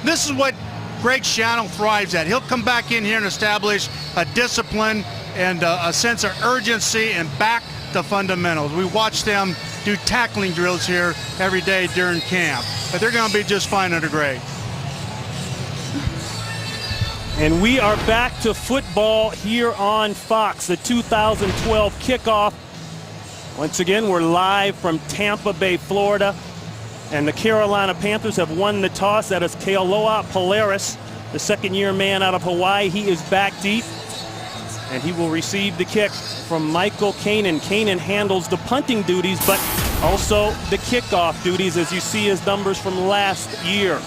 This is what Greg Schiano thrives at. He'll come back in here and establish a discipline and a sense of urgency and back the fundamentals. We watch them do tackling drills here every day during camp, but they're going to be just fine under Greg. And we are back to football here on Fox, the 2012 kickoff. Once again, we're live from Tampa Bay, Florida. And the Carolina Panthers have won the toss. That is Kealoha Polaris, the second-year man out of Hawaii. He is back deep, and he will receive the kick from Michael Kanan. Kanan handles the punting duties, but also the kickoff duties, as you see his numbers from last year.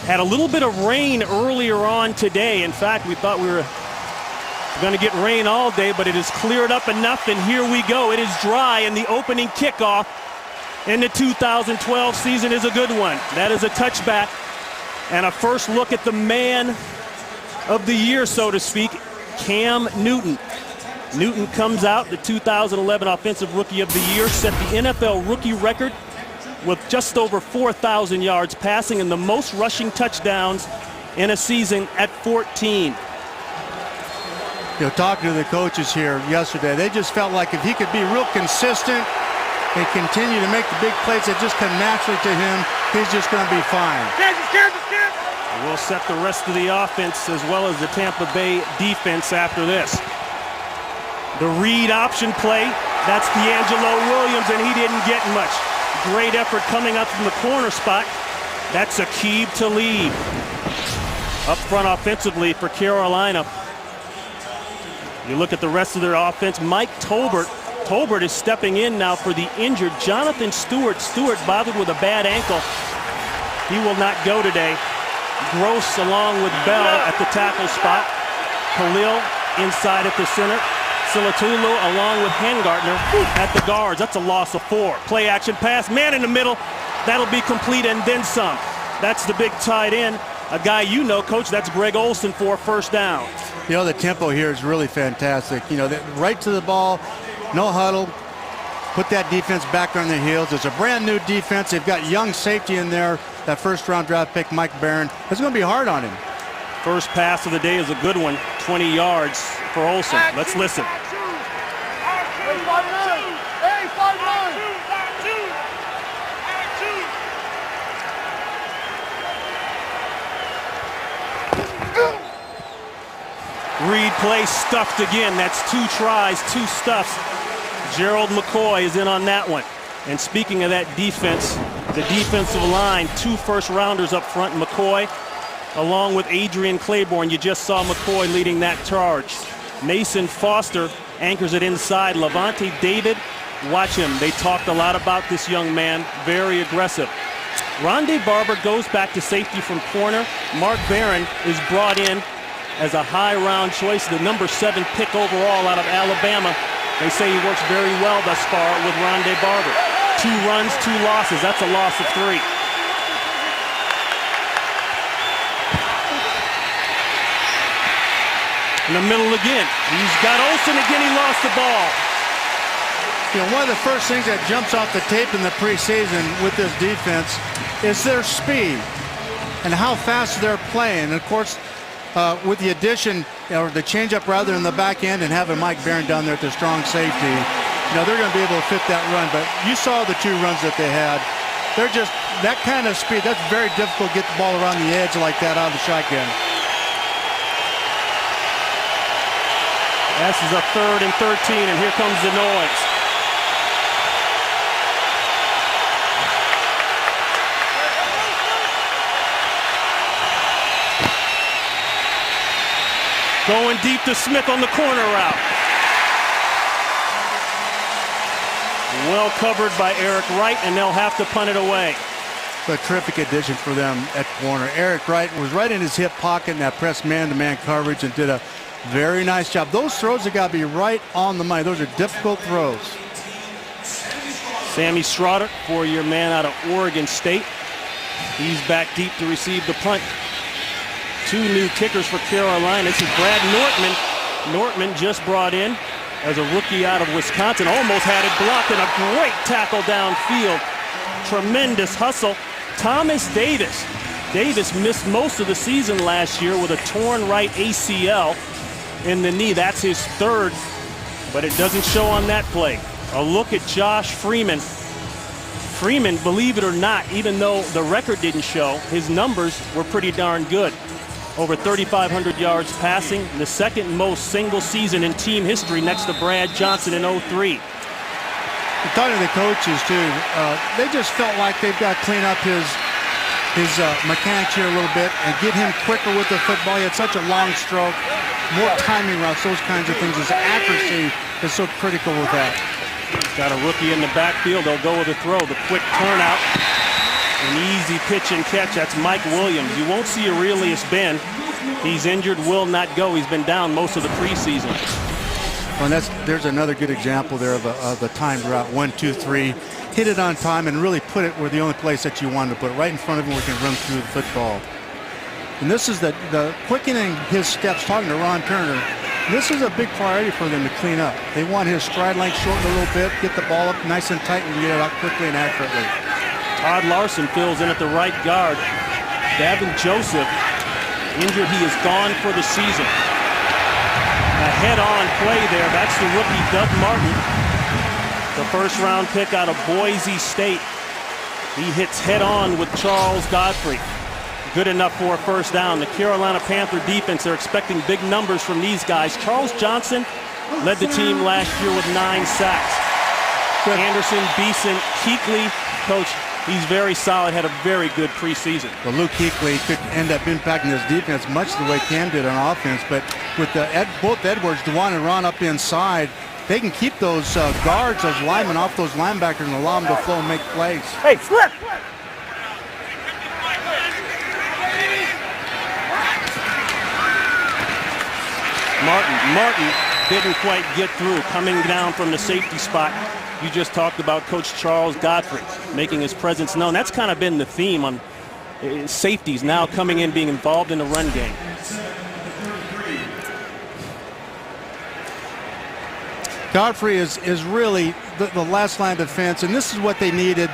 Had a little bit of rain earlier on today. In fact, we thought we were going to get rain all day, but it has cleared up enough, and here we go. It is dry, and the opening kickoff in the 2012 season is a good one. That is a touchback and a first look at the man of the year, so to speak, Cam Newton. Newton comes out, the 2011 Offensive Rookie of the Year, set the NFL rookie record with just over 4,000 yards passing and the most rushing touchdowns in a season at 14. You know, talking to the coaches here yesterday, they just felt like if he could be real consistent and continue to make the big plays that just come naturally to him, he's just going to be fine. We'll set the rest of the offense as well as the Tampa Bay defense after this. The read option play, that's D'Angelo Williams, and he didn't get much. Great effort coming up from the corner spot. That's Aqib Talib. Up front offensively for Carolina. You look at the rest of their offense, Mike Tolbert. Tolbert is stepping in now for the injured Jonathan Stewart. Stewart bothered with a bad ankle. He will not go today. Gross along with Bell at the tackle spot. Khalil inside at the center. Silatulu along with Hengartner at the guards. That's a loss of 4. Play action pass, man in the middle. That'll be complete and then some. That's the big tight end. A guy you know, Coach, that's Greg Olsen for first down. You know, the tempo here is really fantastic. You know, right to the ball, no huddle, put that defense back on their heels. It's a brand new defense. They've got young safety in there. That first round draft pick, Mike Barron, it's going to be hard on him. First pass of the day is a good one, 20 yards for Olsen. Let's listen. Read play stuffed again. That's 2 tries, 2 stuffs. Gerald McCoy is in on that one. And speaking of that defense, the defensive line, 2 first-rounders up front. McCoy along with Adrian Claiborne. You just saw McCoy leading that charge. Mason Foster anchors it inside. Levante David, watch him. They talked a lot about this young man. Very aggressive. Rondé Barber goes back to safety from corner. Mark Barron is brought in as a high-round choice, the number 7 pick overall out of Alabama. They say he works very well thus far with Rondé Barber. 2 runs, 2 losses. That's a loss of 3. In the middle again. He's got Olsen again. He lost the ball. You know, one of the first things that jumps off the tape in the preseason with this defense is their speed and how fast they're playing. And of course, with the addition or the changeup rather in the back end and having Mike Barron down there at the strong safety, you know, they're going to be able to fit that run. But you saw the 2 runs that they had. They're just that kind of speed. That's very difficult to get the ball around the edge like that out of the shotgun. This is a 3rd and 13, and here comes the noise. Going deep to Smith on the corner route. Well covered by Eric Wright, and they'll have to punt it away. A terrific addition for them at corner. Eric Wright was right in his hip pocket in that press man-to-man coverage and did a very nice job. Those throws have got to be right on the money. Those are difficult throws. Sammy Strotter, 4-year man out of Oregon State. He's back deep to receive the punt. 2 new kickers for Carolina. This is Brad Nortman. Nortman just brought in as a rookie out of Wisconsin. Almost had it blocked, and a great tackle downfield. Tremendous hustle Thomas Davis. Davis missed most of the season last year with a torn right ACL in the knee. That's his third, but it doesn't show on that play. A look at Josh Freeman. Freeman, believe it or not, even though the record didn't show, his numbers were pretty darn good. Over 3,500 yards passing, the second most single season in team history next to Brad Johnson in 03. Talking to the coaches, too, they just felt like they've got to clean up his mechanics here a little bit and get him quicker with the football. He had such a long stroke, more timing routes, those kinds of things. His accuracy is so critical with that. Got a rookie in the backfield. They'll go with a throw. The quick turnout. An easy pitch and catch. That's Mike Williams. You won't see Aurelius Ben. He's injured, will not go. He's been down most of the preseason. Well, and there's another good example there of the timed route. 1, 2, 3. Hit it on time and really put it where the only place that you wanted to put it, right in front of him where he can run through the football. And this is the quickening his steps, talking to Ron Turner. This is a big priority for them to clean up. They want his stride length shortened a little bit, get the ball up nice and tight, and get it out quickly and accurately. Todd Larson fills in at the right guard. Davin Joseph, injured. He is gone for the season. A head-on play there. That's the rookie, Doug Martin. The first-round pick out of Boise State. He hits head-on with Charles Godfrey. Good enough for a first down. The Carolina Panther defense, they're expecting big numbers from these guys. Charles Johnson led the team last year with 9 sacks. Anderson, Beeson, Kuechly, coach, he's very solid, had a very good preseason. Well, Luke Kuechly could end up impacting this defense much the way Cam did on offense, but with both Edwards, DeJuan, and Ron up inside, they can keep those guards, those linemen off those linebackers and allow them to flow and make plays. Hey, flip! Martin didn't quite get through, coming down from the safety spot. You just talked about Coach Charles Godfrey making his presence known. That's kind of been the theme on safeties now coming in, being involved in the run game. Godfrey is really the last line of defense, and this is what they needed.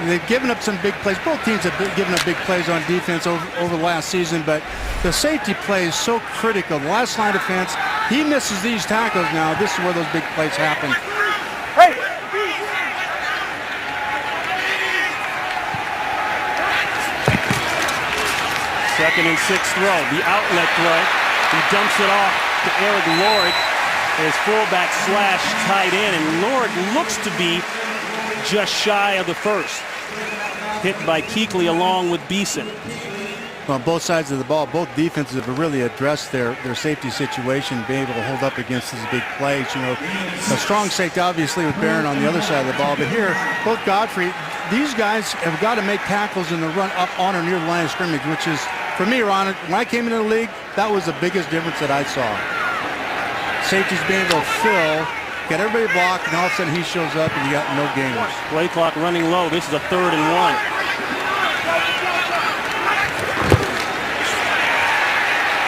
They've given up some big plays. Both teams have given up big plays on defense over the last season, but the safety play is so critical. The last line of defense, he misses these tackles now. This is where those big plays happen. Hey! Second and 6 throw, the outlet throw. He dumps it off to Eric Lorig, his fullback slash tight end, and Lorig looks to be just shy of the first. Hit by Kuechly along with Beeson. On both sides of the ball, both defenses have really addressed their safety situation, being able to hold up against these big plays. You know, a strong safety, obviously, with Barron on the other side of the ball. But here, both Godfrey, these guys have got to make tackles in the run up on or near the line of scrimmage, which is, for me, Ron, when I came into the league, that was the biggest difference that I saw. Safeties being able to fill, get everybody blocked, and all of a sudden he shows up and you got no gainers. Play clock running low. This is a 3rd and 1.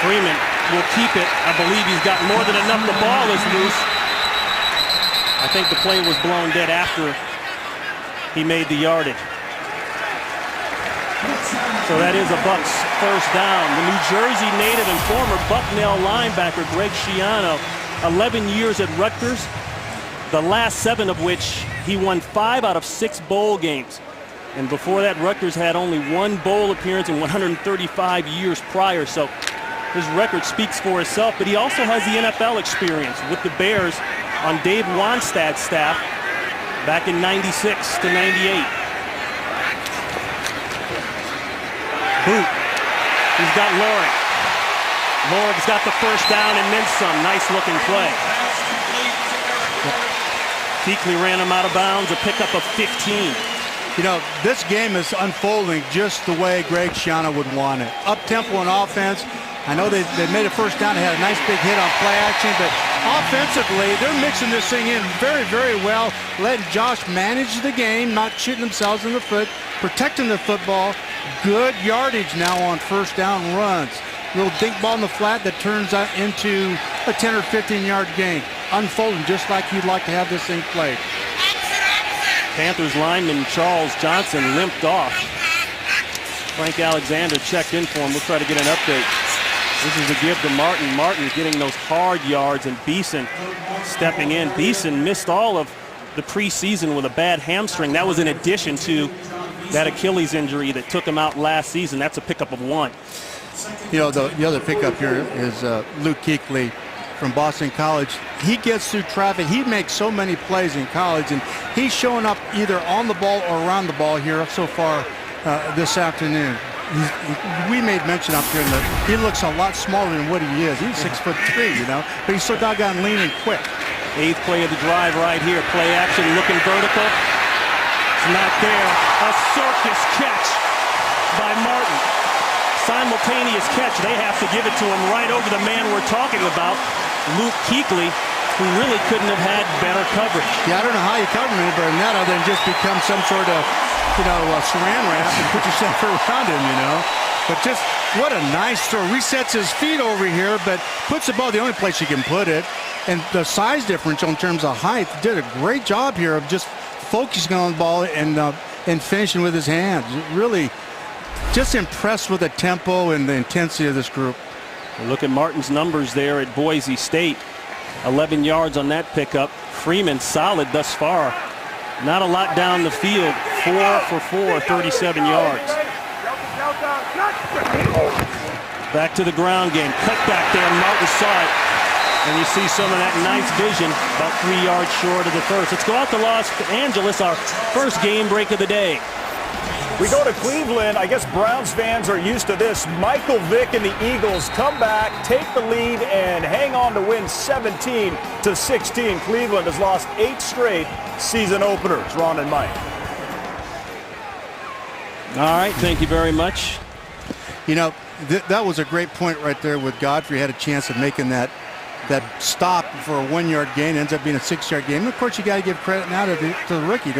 Freeman will keep it. I believe he's got more than enough. The ball is loose. I think the play was blown dead after he made the yardage. So that is a Bucs first down. The New Jersey native and former Bucknell linebacker Greg Schiano, 11 years at Rutgers, the last 7 of which he won 5 out of 6 bowl games. And before that, Rutgers had only 1 bowl appearance in 135 years prior. So his record speaks for itself, but he also has the NFL experience with the Bears on Dave Wannstedt's staff back in 96 to 98. Boot. He's got Lorig. Lorig's got the first down and then some. Nice looking play. Kuechly ran him out of bounds, a pickup of 15. You know, this game is unfolding just the way Greg Schiano would want it. Up-tempo on offense. I know they made a first down. They had a nice big hit on play action, but offensively, they're mixing this thing in very, very well, letting Josh manage the game, not shooting themselves in the foot, protecting the football. Good yardage now on first down runs. Little dink ball in the flat that turns out into a 10 or 15-yard gain. Unfolding just like you'd like to have this thing played. Panthers lineman Charles Johnson limped off. Frank Alexander checked in for him. We'll try to get an update. This is a give to Martin. Martin getting those hard yards, and Beeson stepping in. Beeson missed all of the preseason with a bad hamstring. That was in addition to that Achilles injury that took him out last season. That's a pickup of 1. You know, the other pickup here is Luke Kuechly from Boston College. He gets through traffic. He makes so many plays in college, and he's showing up either on the ball or around the ball here so far this afternoon. We made mention up here that he looks a lot smaller than what he is. He's 6'3", you know, but he's so doggone lean and quick. 8th play of the drive right here. Play action, looking vertical. It's not there. A circus catch by Martin. Simultaneous catch. They have to give it to him right over the man we're talking about, Luke Kuechly, who really couldn't have had better coverage. Yeah, I don't know how you cover him better than that other than just become some sort of, you know, saran wrap and put yourself around him, you know. But just what a nice throw. Resets his feet over here, but puts the ball the only place you can put it. And the size differential in terms of height, did a great job here of just focusing on the ball and finishing with his hands. Really just impressed with the tempo and the intensity of this group. Look at Martin's numbers there at Boise State. 11 yards on that pickup. Freeman solid thus far. Not a lot down the field. 4 for 4, 37 yards. Back to the ground game. Cut back there. Martin saw it. And you see some of that nice vision about 3 yards short of the first. Let's go out to Los Angeles, our first game break of the day. We go to Cleveland. I guess Browns fans are used to this. Michael Vick and the Eagles come back, take the lead, and hang on to win 17-16. Cleveland has lost 8 straight season openers. Ron and Mike. All right, thank you very much. You know, that was a great point right there with Godfrey. Had a chance of making that stop for a 1-yard gain. Ends up being a 6-yard gain. And of course, you got to give credit now to the rookie.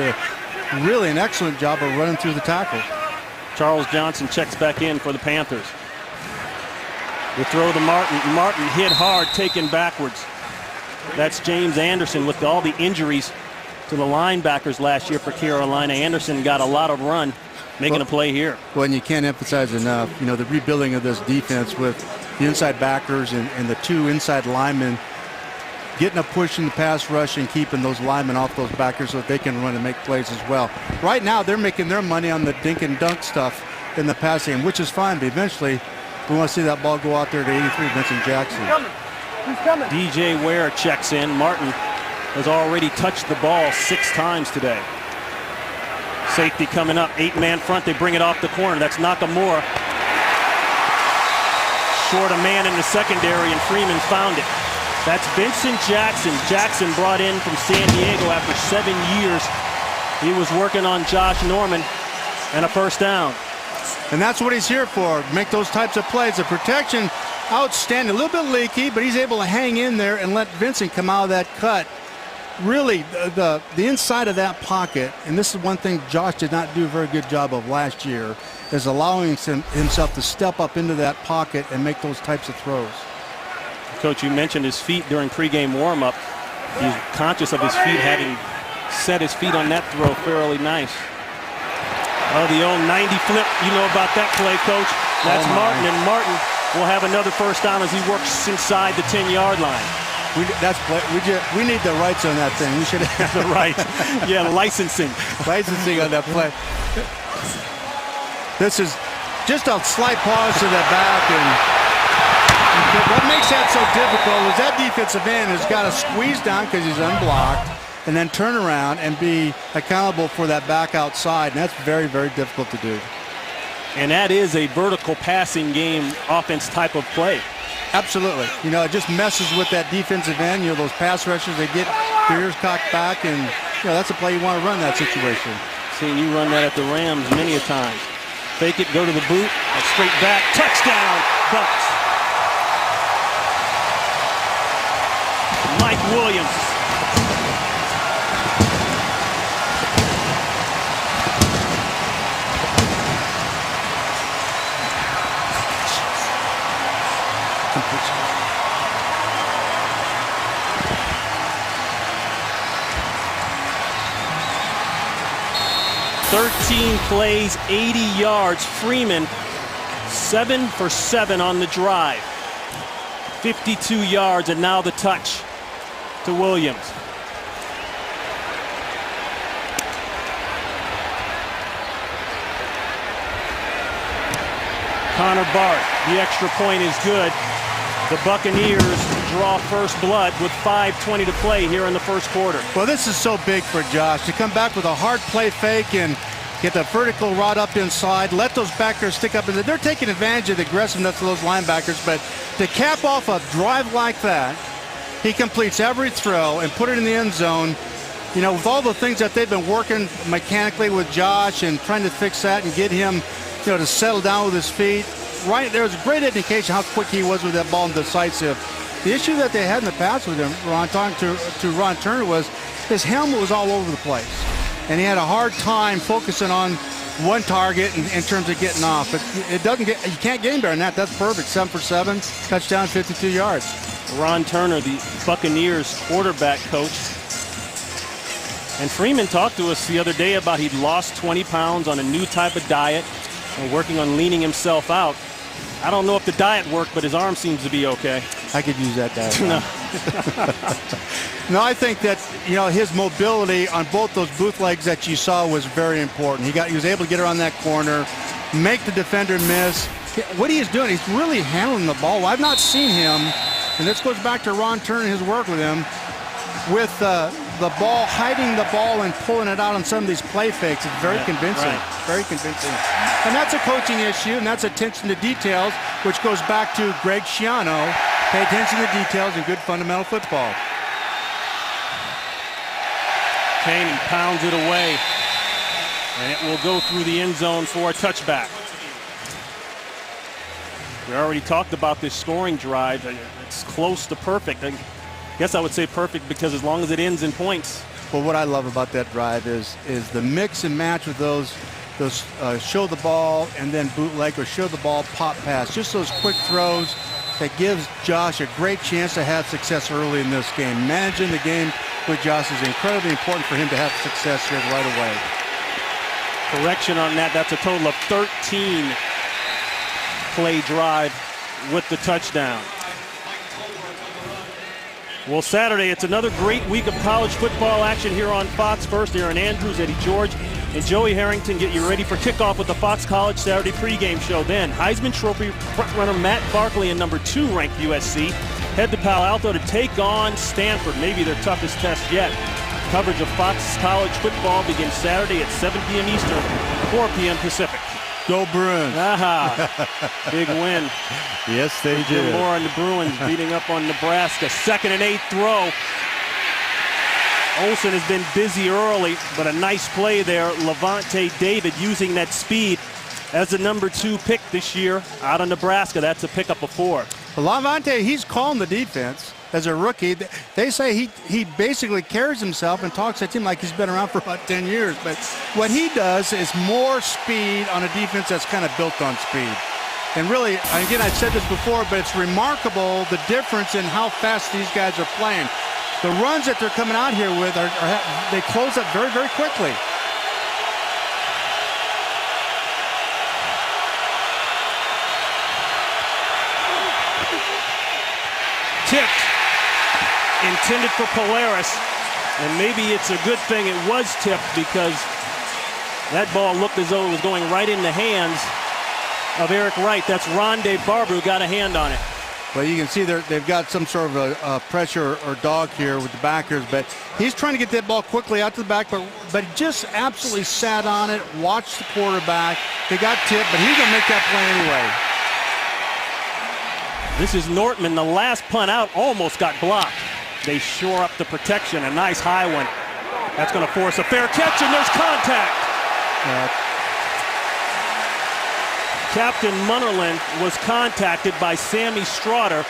Really an excellent job of running through the tackle. Charles Johnson checks back in for the Panthers. The throw to Martin. Martin hit hard, taken backwards. That's James Anderson with all the injuries to the linebackers last year for Carolina. Anderson got a lot of run, making a play here. Well, and you can't emphasize enough, you know, the rebuilding of this defense with the inside backers and the 2 inside linemen getting a push in the pass rush and keeping those linemen off those backers so that they can run and make plays as well. Right now, they're making their money on the dink and dunk stuff in the passing game, which is fine, but eventually we want to see that ball go out there to 83, Vincent Jackson. He's coming. DJ Ware checks in. Martin has already touched the ball 6 times today. Safety coming up, 8-man front. They bring it off the corner. That's Nakamura. Short a man in the secondary, and Freeman found it. That's Vincent Jackson. Jackson brought in from San Diego after 7 years. He was working on Josh Norman and a first down. And that's what he's here for, make those types of plays. The protection, outstanding. A little bit leaky, but he's able to hang in there and let Vincent come out of that cut. Really, the inside of that pocket, and this is one thing Josh did not do a very good job of last year, is allowing himself to step up into that pocket and make those types of throws. Coach, you mentioned his feet during pregame warm-up. He's conscious of his feet, having set his feet on that throw fairly nice. Oh, the old 90 flip. You know about that play, Coach. That's Martin, and Martin will have another first down as he works inside the 10-yard line. We need the rights on that thing. We should have The rights. Yeah, licensing. Licensing on that play. This is just a slight pause to the back, and what makes that so difficult is that defensive end has got to squeeze down because he's unblocked and then turn around and be accountable for that back outside, and that's very, very difficult to do. And that is a vertical passing game offense type of play. Absolutely. You know, it just messes with that defensive end. You know, those pass rushers, they get their ears cocked back, and, you know, that's a play you want to run in that situation. Seeing you run that at the Rams many a time. Fake it, go to the boot, straight back, touchdown, Bucs. Mike Williams. 13 plays, 80 yards. Freeman, 7 for 7 on the drive. 52 yards, and now the touch to Williams. Connor Bart, the extra point is good. The Buccaneers draw first blood with 5:20 to play here in the first quarter. Well, this is so big for Josh to come back with a hard play fake and get the vertical rod up inside, let those backers stick up. They're taking advantage of the aggressiveness of those linebackers, but to cap off a drive like that, he completes every throw and put it in the end zone. You know, with all the things that they've been working mechanically with Josh and trying to fix that and get him, you know, to settle down with his feet. Right, there was a great indication how quick he was with that ball and decisive. The issue that they had in the past with him, talking to Ron Turner, was his helmet was all over the place. And he had a hard time focusing on one target in terms of getting off. But it doesn't get, you can't get him better than that. That's perfect. 7 for 7, touchdown, 52 yards. Ron Turner, the Buccaneers quarterback coach. And Freeman talked to us the other day about he'd lost 20 pounds on a new type of diet and working on leaning himself out. I don't know if the diet worked, but his arm seems to be okay. I could use that diet. No. No, I think that, you know, his mobility on both those bootlegs that you saw was very important. He was able to get around that corner, make the defender miss. What he is doing, he's really handling the ball. I've not seen him, and this goes back to Ron Turner and his work with him, with the ball, hiding the ball and pulling it out on some of these play fakes. It's very convincing, very convincing. And that's a coaching issue, and that's attention to details, which goes back to Greg Schiano. Pay attention to details in good fundamental football. Kane pounds it away, and it will go through the end zone for a touchback. We already talked about this scoring drive. It's close to perfect. I guess I would say perfect because as long as it ends in points. Well, what I love about that drive is the mix and match with those show the ball and then bootleg or show the ball pop pass. Just those quick throws that gives Josh a great chance to have success early in this game. Managing the game with Josh is incredibly important for him to have success here right away. Correction on that. That's a total of 13 play drive with the touchdown. Well, Saturday, it's another great week of college football action here on Fox. First, Aaron Andrews, Eddie George, and Joey Harrington get you ready for kickoff with the Fox College Saturday pregame show. Then, Heisman Trophy frontrunner Matt Barkley and number 2 ranked USC head to Palo Alto to take on Stanford, maybe their toughest test yet. Coverage of Fox College football begins Saturday at 7 p.m. Eastern, 4 p.m. Pacific. Go Bruins. Big win. Yes, they did. More on the Bruins beating up on Nebraska. 2nd and 8 throw. Olsen has been busy early, but a nice play there. Levante David using that speed as the number 2 pick this year out of Nebraska. That's a pickup of 4. Levante, he's calling the defense as a rookie. They say he basically carries himself and talks that team like he's been around for about 10 years. But what he does is more speed on a defense that's kind of built on speed. And really, again, I've said this before, but it's remarkable the difference in how fast these guys are playing. The runs that they're coming out here with, they close up very, very quickly. Tipped, intended for Polaris, and maybe it's a good thing it was tipped because that ball looked as though it was going right in the hands of Eric Wright. That's Rondé Barber who got a hand on it. Well, you can see they've got some sort of a pressure or dog here with the backers, but he's trying to get that ball quickly out to the back, but he just absolutely sat on it, watched the quarterback. They got tipped, but he's going to make that play anyway. This is Nortman. The last punt out almost got blocked. They shore up the protection. A nice high one. That's going to force a fair catch, and there's contact. Captain Munnerlyn was contacted by Sammy Straughter,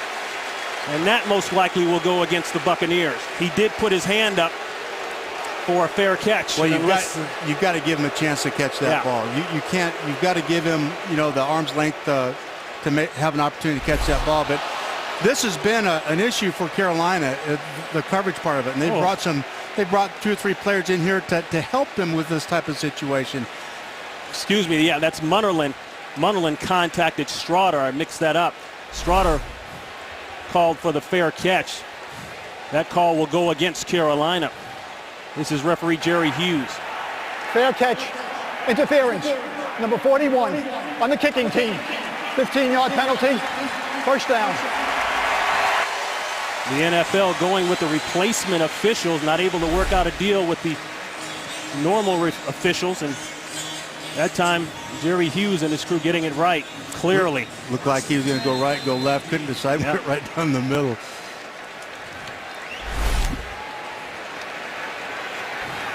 and that most likely will go against the Buccaneers. He did put his hand up for a fair catch. Well, you've got to give him a chance to catch that ball. You can't. You've got to give him, the arm's length to have an opportunity to catch that ball. But this has been an issue for Carolina, the coverage part of it, and they brought 2 or 3 players in here to help them with this type of situation. excuse me, yeah, that's Munnerlyn. Munnerlyn contacted Strawder. I mixed that up. Strawder called for the fair catch. That call will go against Carolina. This is referee Jerry Hughes. Fair catch, interference, number 41 on the kicking team. 15-yard penalty, first down. The NFL going with the replacement officials, not able to work out a deal with the normal officials, and that time Jerry Hughes and his crew getting it right, clearly. Looked like he was going to go right, go left, couldn't decide, went right down the middle.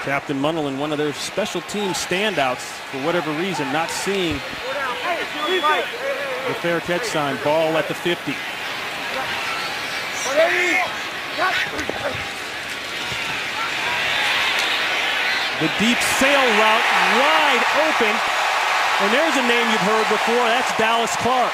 Captain Munnerlyn, one of their special team standouts, for whatever reason, not seeing the fair catch sign. Ball at the 50. The deep sail route wide open. And there's a name you've heard before. That's Dallas Clark.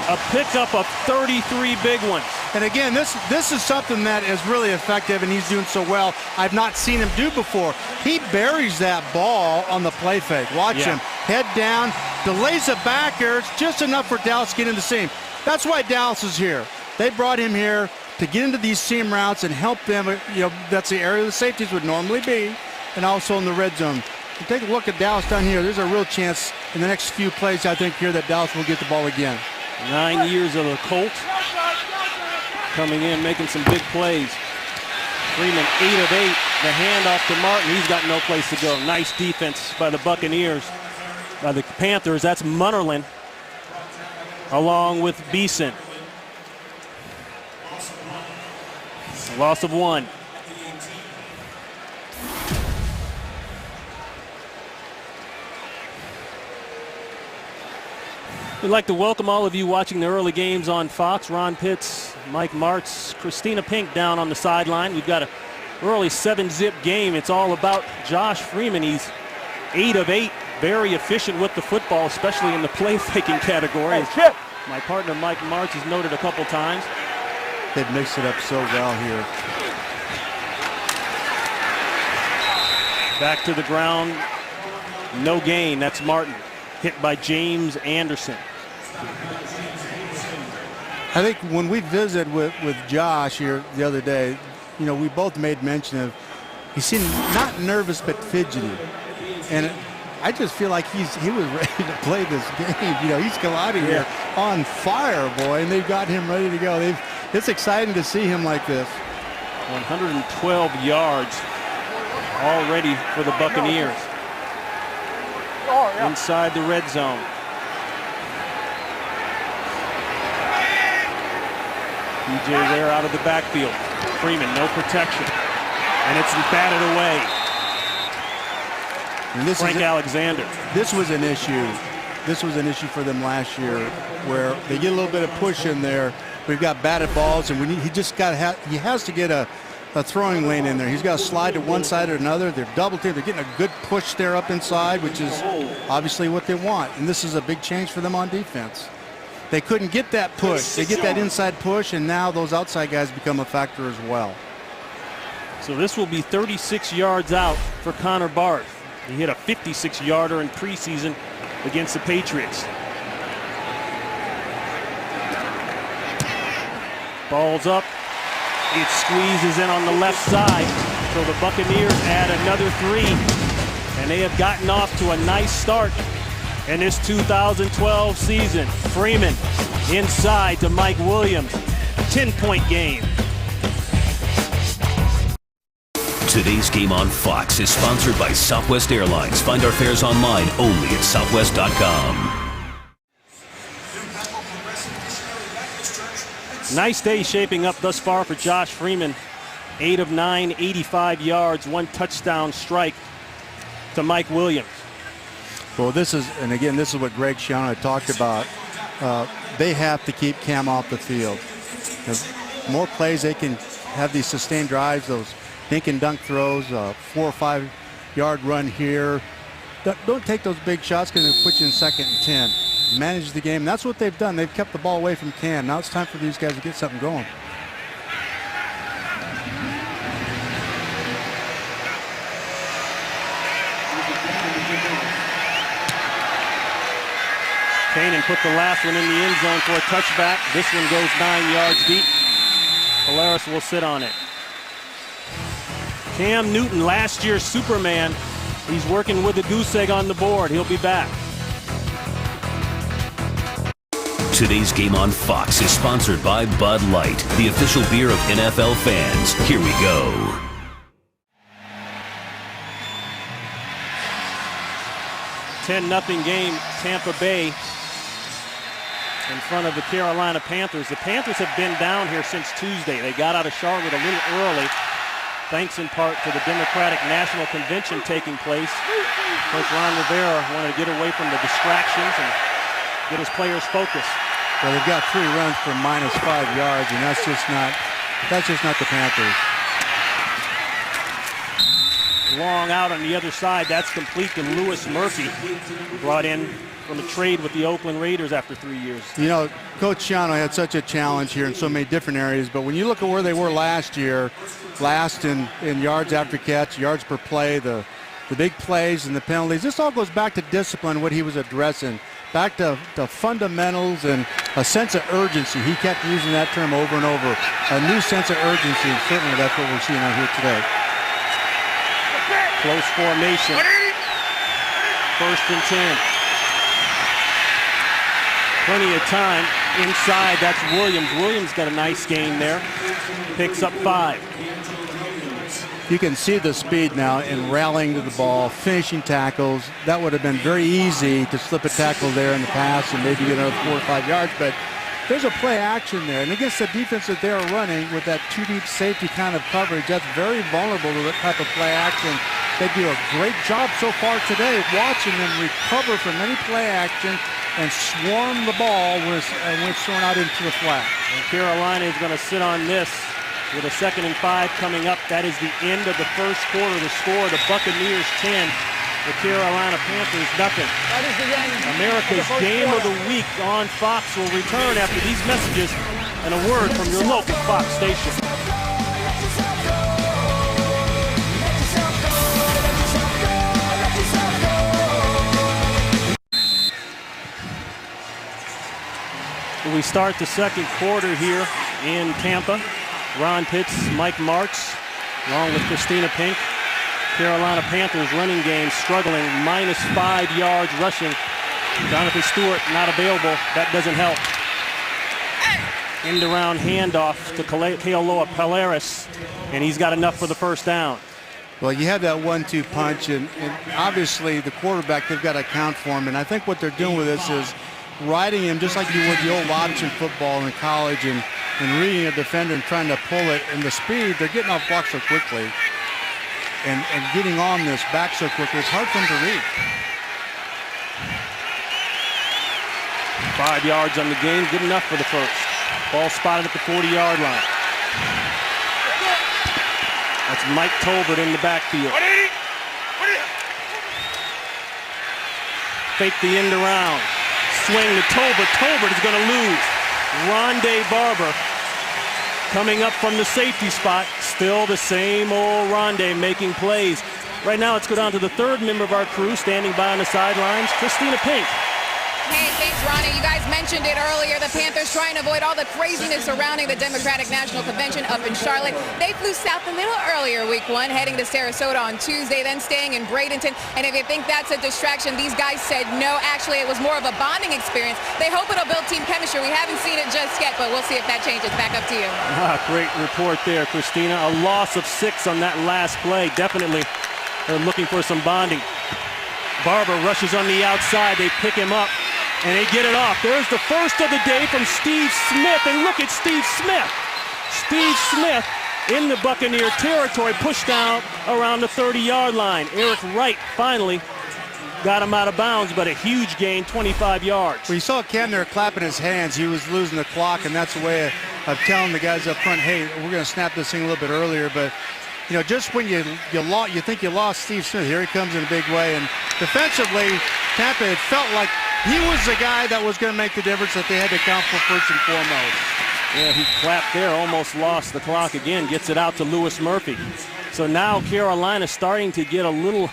A pickup of 33 big ones. And again, this is something that is really effective, and he's doing so well. I've not seen him do before. He buries that ball on the play fake. Watch him. Head down, delays a backer. It's just enough for Dallas to get in the seam. That's why Dallas is here. They brought him here to get into these seam routes and help them. You know, that's the area the safeties would normally be, and also in the red zone. You take a look at Dallas down here. There's a real chance in the next few plays, I think, here that Dallas will get the ball again. 9 years of the Colt. Coming in, making some big plays. Freeman, 8 of 8. The handoff to Martin. He's got no place to go. Nice defense by the Buccaneers. By the Panthers, that's Munnerlyn, along with Beeson. Loss of 1. We'd like to welcome all of you watching the early games on Fox. Ron Pitts, Mike Martz, Christina Pink down on the sideline. We've got an early 7-zip game. It's all about Josh Freeman. He's 8 of 8, very efficient with the football, especially in the play-faking category. My partner Mike Martz has noted a couple times. They've mixed it up so well here. Back to the ground, no gain. That's Martin, hit by James Anderson. I think when we visited with Josh here the other day, you know, we both made mention of he seemed not nervous but fidgety, and I just feel like he was ready to play this game. You know, he's come out of here on fire, boy, and they've got him ready to go. It's exciting to see him like this. 112 yards already for the Buccaneers. Inside the red zone. DJ Ware out of the backfield. Freeman, no protection. And it's batted away. And this Frank Alexander. This was an issue. This was an issue for them last year, where they get a little bit of push in there. We've got batted balls, and he just he has to get a throwing lane in there. He's got to slide to one side or another. They're double teamed. They're getting a good push there up inside, which is obviously what they want. And this is a big change for them on defense. They couldn't get that push. They get that inside push, and now those outside guys become a factor as well. So this will be 36 yards out for Connor Barth. He hit a 56-yarder in preseason against the Patriots. Ball's up. It squeezes in on the left side. So the Buccaneers add another 3. And they have gotten off to a nice start in this 2012 season. Freeman inside to Mike Williams. 10-point game. Today's game on Fox is sponsored by Southwest Airlines. Find our fares online only at southwest.com. Nice day shaping up thus far for Josh Freeman. 8 of 9, 85 yards, 1 touchdown strike to Mike Williams. Well, this is what Greg Schiano talked about. They have to keep Cam off the field. The more plays they can have, these sustained drives, those dink and dunk throws, 4 or 5 yard run here. Don't take those big shots because they put you in 2nd and 10. Manage the game. That's what they've done. They've kept the ball away from Cam. Now it's time for these guys to get something going. Kanan put the last one in the end zone for a touchback. This one goes 9 yards deep. Polaris will sit on it. Cam Newton, last year's Superman. He's working with a goose egg on the board. He'll be back. Today's game on Fox is sponsored by Bud Light, the official beer of NFL fans. Here we go. $10-0 game, Tampa Bay in front of the Carolina Panthers. The Panthers have been down here since Tuesday. They got out of Charlotte a little early, thanks in part to the Democratic National Convention taking place. Coach Ron Rivera wanted to get away from the distractions and get his players focused. Well, they've got 3 runs for -5 yards, and that's just not the Panthers. Long out on the other side, that's complete to Louis Murphy, brought in from a trade with the Oakland Raiders after 3 years. You know, Coach Shiano had such a challenge here in so many different areas, but when you look at where they were last year, last in yards after catch, yards per play, the big plays and the penalties, this all goes back to discipline, what he was addressing, back to fundamentals and a sense of urgency. He kept using that term over and over, a new sense of urgency, and certainly that's what we're seeing out here today. Close formation. 1st and 10. Plenty of time inside. That's Williams. Williams got a nice gain there. Picks up 5. You can see the speed now in rallying to the ball, finishing tackles. That would have been very easy to slip a tackle there in the pass and maybe get another 4 or 5 yards, but there's a play action there. And against the defense that they're running with that 2 deep safety kind of coverage, that's very vulnerable to that type of play action. They do a great job so far today watching them recover from any play action and swarm the ball when it's thrown out into the flat. And Carolina is going to sit on this with a 2nd and 5 coming up. That is the end of the first quarter. The score, the Buccaneers 10, the Carolina Panthers nothing. That is the end. America's Game of the Week on Fox will return after these messages and a word from your local Fox station. We start the second quarter here in Tampa. Ron Pitts, Mike Martz, along with Christina Pink. Carolina Panthers running game struggling, -5 yards rushing. Jonathan Stewart not available. That doesn't help. End around handoff to Kealoha Polaris, and he's got enough for the first down. Well, you have that 1-2 punch, and obviously the quarterback, they've got to account for him. And I think what they're doing with this is riding him just like you would the old option football in college and reading a defender and trying to pull it. And the speed, they're getting off blocks so quickly and getting on this back so quickly, it's hard for them to read. 5 yards on the game, good enough for the first. Ball spotted at the 40-yard line. That's Mike Tolbert in the backfield. Fake the end around. Swing to Tolbert. Tolbert is going to lose. Rondé Barber coming up from the safety spot. Still the same old Rondé making plays. Right now, let's go down to the 3rd member of our crew standing by on the sidelines, Christina Pink. Hey, thanks, Ronnie. You guys mentioned it earlier. The Panthers trying to avoid all the craziness surrounding the Democratic National Convention up in Charlotte. They flew south a little earlier week 1, heading to Sarasota on Tuesday, then staying in Bradenton. And if you think that's a distraction, these guys said no. Actually, it was more of a bonding experience. They hope it'll build team chemistry. We haven't seen it just yet, but we'll see if that changes. Back up to you. Great report there, Christina. A loss of 6 on that last play. Definitely they're looking for some bonding. Barber rushes on the outside. They pick him up. And they get it off. There's the first of the day from Steve Smith. And look at Steve Smith. Steve Smith in the Buccaneer territory, pushed out around the 30-yard line. Eric Wright finally got him out of bounds, but a huge gain, 25 yards. Well, you saw Cam there clapping his hands. He was losing the clock, and that's a way of telling the guys up front, hey, we're going to snap this thing a little bit earlier. But, you know, just when you think you lost Steve Smith, here he comes in a big way. And defensively, Tampa, it felt like he was the guy that was going to make the difference that they had to account for first and foremost. Yeah, he clapped there, almost lost the clock again, gets it out to Louis Murphy. So now Carolina starting to get a little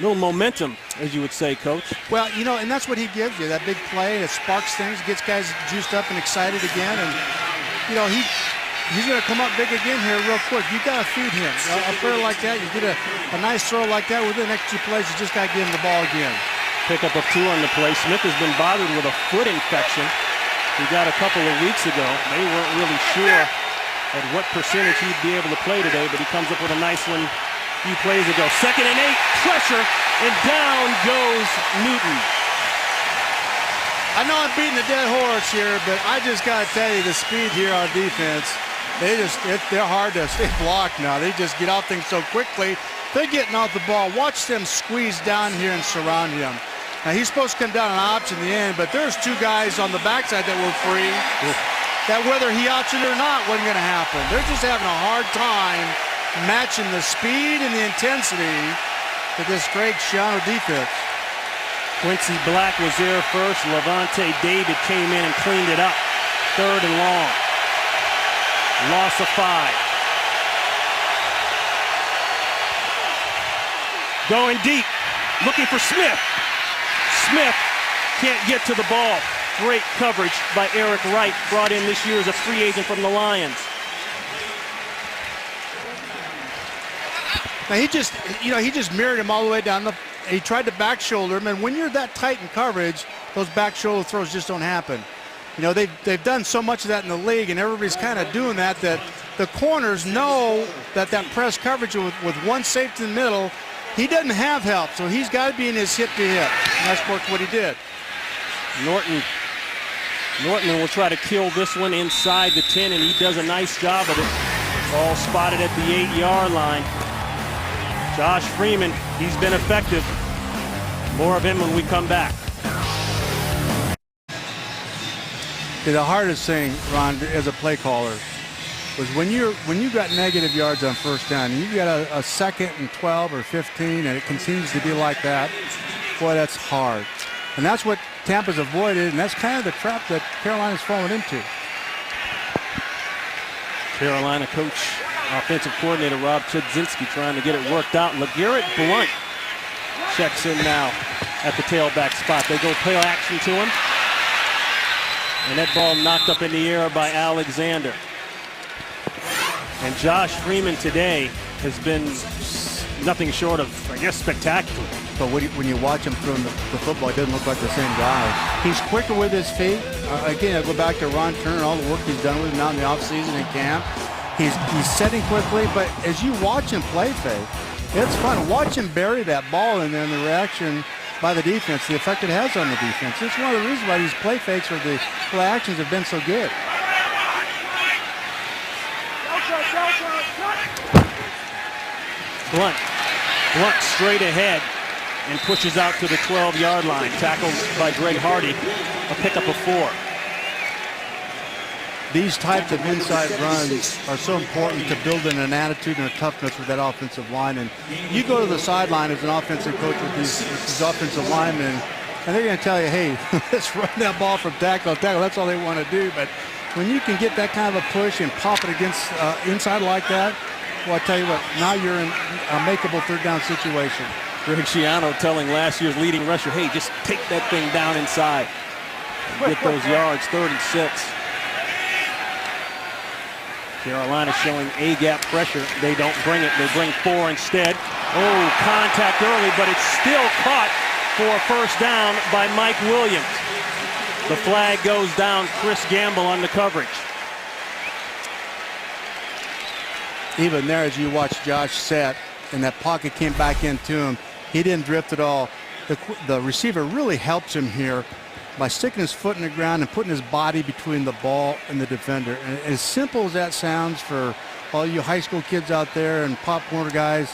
little momentum, as you would say, Coach. Well, you know, and that's what he gives you, that big play. It sparks things, gets guys juiced up and excited again. And, you know, he's going to come up big again here real quick. You got to feed him. A player like that, you get a nice throw like that, within the next 2 plays, you just got to give him the ball again. Pickup of 2 on the play. Smith has been bothered with a foot infection. He got a couple of weeks ago. They weren't really sure at what percentage he'd be able to play today, but he comes up with a nice one a few plays ago. 2nd and 8, pressure, and down goes Newton. I know I'm beating a dead horse here, but I just got to tell you, the speed here on defense, they're hard to stay blocked now. They just get off things so quickly. They're getting off the ball. Watch them squeeze down here and surround him. Now, he's supposed to come down an option in the end, but there's 2 guys on the backside that were free. That whether he optioned or not wasn't going to happen. They're just having a hard time matching the speed and the intensity to this Greg Schiano defense. Quincy Black was there first. Levante David came in and cleaned it up. 3rd and long. Loss of 5. Going deep, looking for Smith. Smith can't get to the ball. Great coverage by Eric Wright, brought in this year as a free agent from the Lions. Now he just mirrored him all the way down. He tried to back shoulder him, and when you're that tight in coverage, those back shoulder throws just don't happen. You know, they've done so much of that in the league, and everybody's kind of doing that the corners know that press coverage with one safety in the middle, he doesn't have help, so he's got to be in his hip-to-hip, and that's what he did. Norton will try to kill this one inside the 10, and he does a nice job of it. Ball spotted at the 8-yard line. Josh Freeman, he's been effective. More of him when we come back. The hardest thing, Ron, as a play caller, was when you got negative yards on first down, and you got a 2nd and 12 or 15, and it continues to be like that. Boy, that's hard. And that's what Tampa's avoided, and that's kind of the trap that Carolina's fallen into. Carolina coach, offensive coordinator Rob Chudzinski trying to get it worked out. LeGarrette Blunt checks in now at the tailback spot. They go play action to him. And that ball knocked up in the air by Alexander. And Josh Freeman today has been nothing short of, I guess, spectacular. But when you watch him throwing the football, it doesn't look like the same guy. He's quicker with his feet. Again, I go back to Ron Turner, all the work he's done with him now in the offseason in camp. He's setting quickly, but as you watch him play, Faith, it's fun. Watch him bury that ball and then the reaction by the defense, the effect it has on the defense. It's one of the reasons why these play fakes or the play actions have been so good. Blunt straight ahead and pushes out to the 12-yard line. Tackled by Greg Hardy, a pickup of 4. These types of inside runs are so important to building an attitude and a toughness with that offensive line. And you go to the sideline as an offensive coach with these offensive linemen, and they're going to tell you, hey, let's run that ball from tackle to tackle. That's all they want to do. But when you can get that kind of a push and pop it against inside like that, well, I tell you what, now you're in a makeable 3rd down situation. Greg Schiano telling last year's leading rusher, hey, just take that thing down inside and get those yards. 3rd and 6. Carolina showing A-gap pressure. They don't bring it. They bring 4 instead. Oh, contact early, but it's still caught for a 1st down by Mike Williams. The flag goes down. Chris Gamble on the coverage. Even there, as you watch Josh set, and that pocket came back into him, he didn't drift at all. The receiver really helps him here by sticking his foot in the ground and putting his body between the ball and the defender. And as simple as that sounds for all you high school kids out there and Pop Warner guys,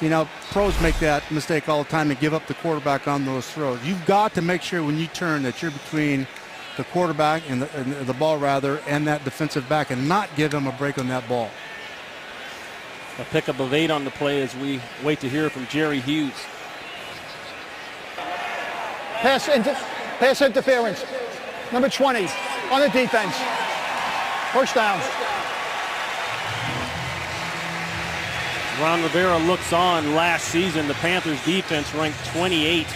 you know, pros make that mistake all the time and give up the quarterback on those throws. You've got to make sure when you turn that you're between the quarterback and the ball rather and that defensive back and not give him a break on that ball. A pickup of 8 on the play as we wait to hear from Jerry Hughes. Pass interference. Number 20 on the defense. 1st down. Ron Rivera looks on. Last season, the Panthers defense ranked 28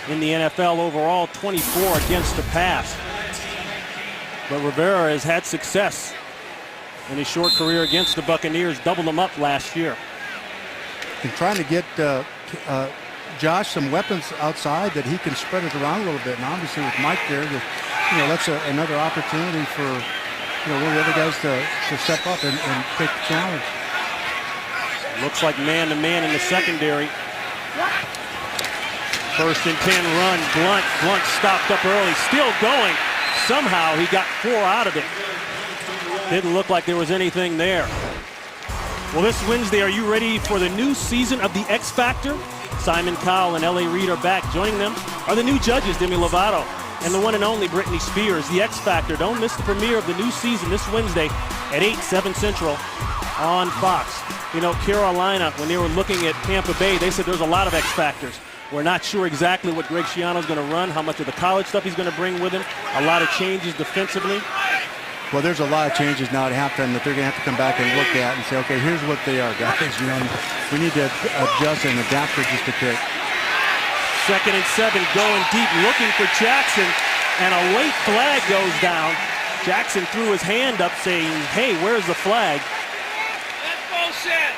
in the NFL overall, 24 against the pass. But Rivera has had success in his short career against the Buccaneers, doubled them up last year. And trying to get Josh some weapons outside that he can spread it around a little bit. And obviously with Mike there, that's another opportunity for one of the other guys to step up and take the challenge. Looks like man-to-man in the secondary. First and 10 run. Blunt stopped up early. Still going. Somehow he got 4 out of it. Didn't look like there was anything there. Well, this Wednesday, are you ready for the new season of the X Factor? Simon Cowell and L.A. Reid are back. Joining them are the new judges, Demi Lovato, and the one and only Britney Spears. The X Factor. Don't miss the premiere of the new season this Wednesday at 8, 7 Central on Fox. Carolina, when they were looking at Tampa Bay, they said there's a lot of X Factors. We're not sure exactly what Greg Schiano's going to run, how much of the college stuff he's going to bring with him. A lot of changes defensively. Well, there's a lot of changes now at halftime that they're going to have to come back and look at and say, okay, here's what they are, guys. We need to adjust and adapt for just a tick. 2nd and 7, going deep, looking for Jackson, and a late flag goes down. Jackson threw his hand up saying, hey, where's the flag? That's bullshit.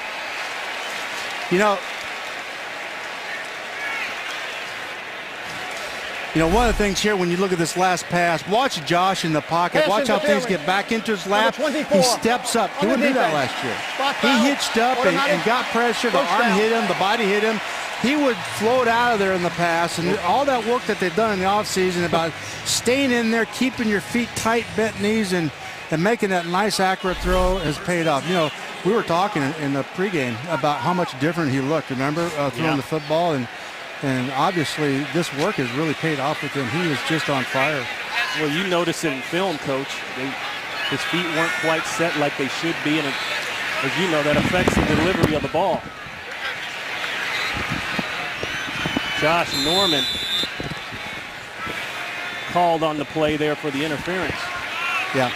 One of the things here when you look at this last pass, watch Josh in the pocket. Pass watch how things interference. get back into his lap. Number 24. He steps up. He On the wouldn't do that defense. last year. Spot He foul. hitched up and Automatic. got pressure. The First arm down. hit him. The body hit him. He would float out of there in the pass. And all that work that they've done in the offseason about staying in there, keeping your feet tight, bent knees, and making that nice, accurate throw has paid off. We were talking in the pregame about how much different he looked, remember, throwing the football. And obviously, this work has really paid off with him. He is just on fire. Well, you notice in film, Coach, his feet weren't quite set like they should be, and as you know, that affects the delivery of the ball. Josh Norman called on the play there for the interference. Yeah.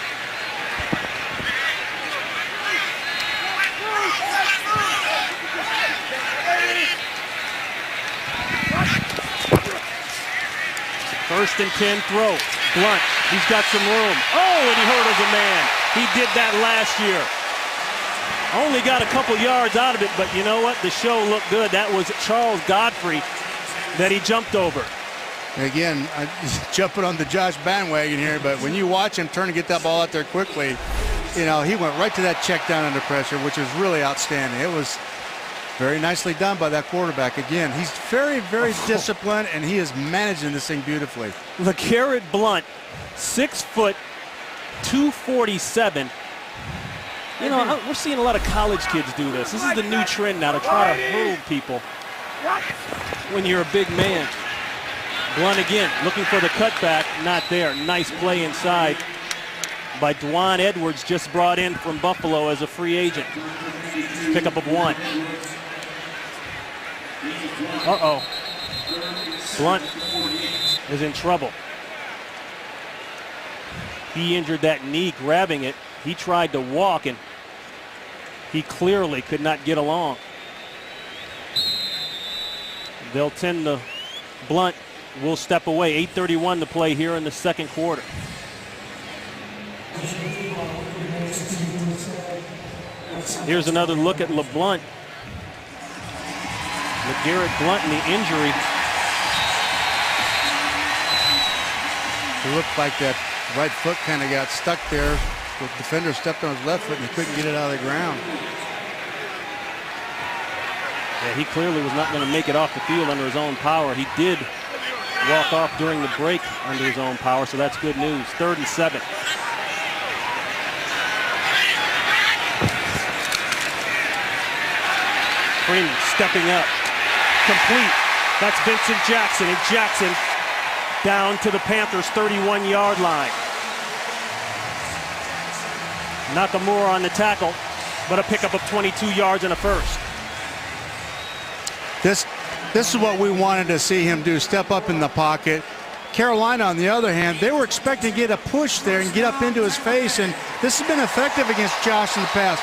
First and 10 throw. Blunt. He's got some room. Oh, and he hurdles a man. He did that last year. Only got a couple yards out of it, but you know what? The show looked good. That was Charles Godfrey that he jumped over. Again, I'm jumping on the Josh bandwagon here, but when you watch him turn to get that ball out there quickly, he went right to that check down under pressure, which was really outstanding. It was very nicely done by that quarterback. Again, he's very, very disciplined, and he is managing this thing beautifully. LeGarrette Blunt, 6 foot, 247. We're seeing a lot of college kids do this. This is the new trend now, to try to hurdle people when you're a big man. Blunt again, looking for the cutback, not there. Nice play inside by Dwan Edwards, just brought in from Buffalo as a free agent. Pickup of 1. Uh-oh. Blunt is in trouble. He injured that knee grabbing it. He tried to walk, and he clearly could not get along. They'll tend to Blunt will step away. 8:31 to play here in the second quarter. Here's another look at LeBlunt. LeGarrette Blunt and the injury. It looked like that right foot kind of got stuck there. The defender stepped on his left foot and he couldn't get it out of the ground. Yeah, he clearly was not going to make it off the field under his own power. He did walk off during the break under his own power, so that's good news. 3rd and 7. Freeman stepping up. Complete. That's Vincent Jackson, and Jackson down to the Panthers' 31-yard line. Nakamura on the tackle, but a pickup of 22 yards and a first. This is what we wanted to see him do, step up in the pocket. Carolina, on the other hand, they were expecting to get a push there and get up into his face, and this has been effective against Josh in the past.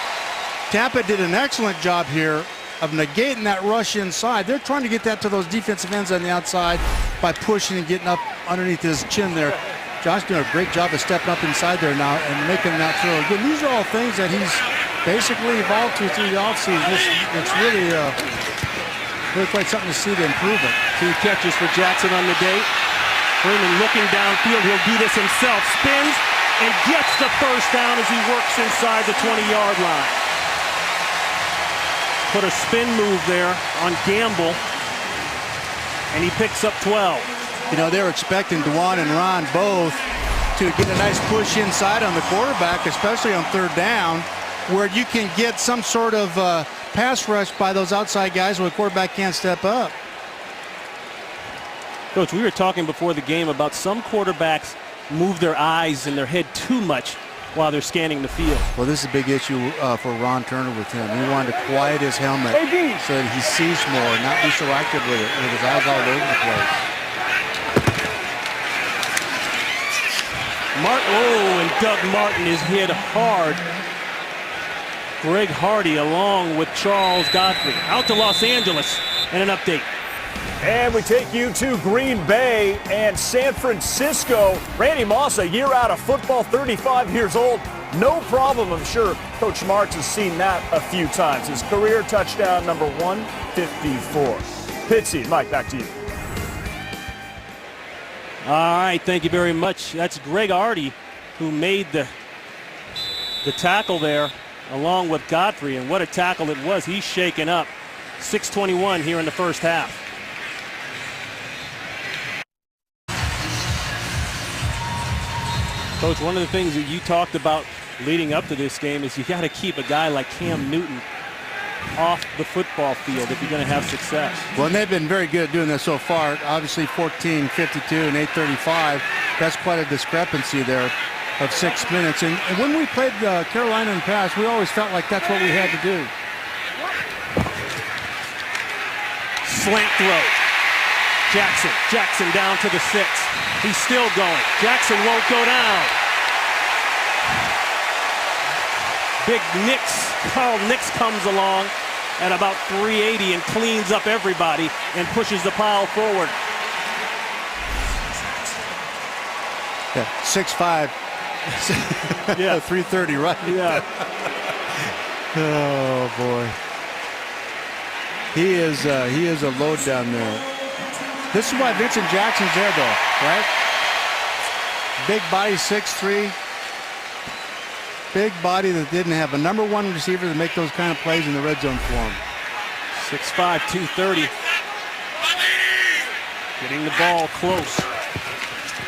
Tampa did an excellent job here of negating that rush inside. They're trying to get that to those defensive ends on the outside by pushing and getting up underneath his chin there. Josh doing a great job of stepping up inside there now and making that throw. Again, these are all things that he's basically evolved to through the offseason. It's really quite something to see the improvement. 2 catches for Jackson on the day. Freeman looking downfield. He'll do this himself. Spins and gets the first down as he works inside the 20-yard line. Put a spin move there on Gamble, and he picks up 12. You know, they were expecting Dwan and Ron both to get a nice push inside on the quarterback, especially on 3rd down, where you can get some sort of pass rush by those outside guys where the quarterback can't step up. Coach, we were talking before the game about some quarterbacks move their eyes and their head too much while they're scanning the field. Well, this is a big issue for Ron Turner with him. He wanted to quiet his helmet so that he sees more, not be so active with it, with his eyes all over the place. And Doug Martin is hit hard. Greg Hardy along with Charles Godfrey. Out to Los Angeles, and an update. And we take you to Green Bay and San Francisco. Randy Moss, a year out of football, 35 years old. No problem, I'm sure Coach Martz has seen that a few times. His career touchdown number 154. Pitsy, Mike, back to you. All right, thank you very much. That's Greg Hardy who made the tackle there along with Godfrey, and what a tackle it was. He's shaken up. 6:21 here in the first half. Coach, one of the things that you talked about leading up to this game is you got to keep a guy like Cam Newton off the football field if you're going to have success. Well, and they've been very good at doing that so far. Obviously, 14:52 and 8:35. That's quite a discrepancy there of 6 minutes. And when we played Carolina in the past, we always felt like that's what we had to do. Slant throw. Jackson down to the 6. He's still going. Jackson won't go down. Big Carl Nix comes along at about 380 and cleans up everybody and pushes the pile forward. Yeah, 6'5". Yeah. 330, right? Yeah. Oh, boy. He is a load down there. This is why Vincent Jackson's there, though, right? Big body, 6'3". Big body that didn't have a number 1 receiver to make those kind of plays in the red zone for him. 6'5", 230. Getting the ball close.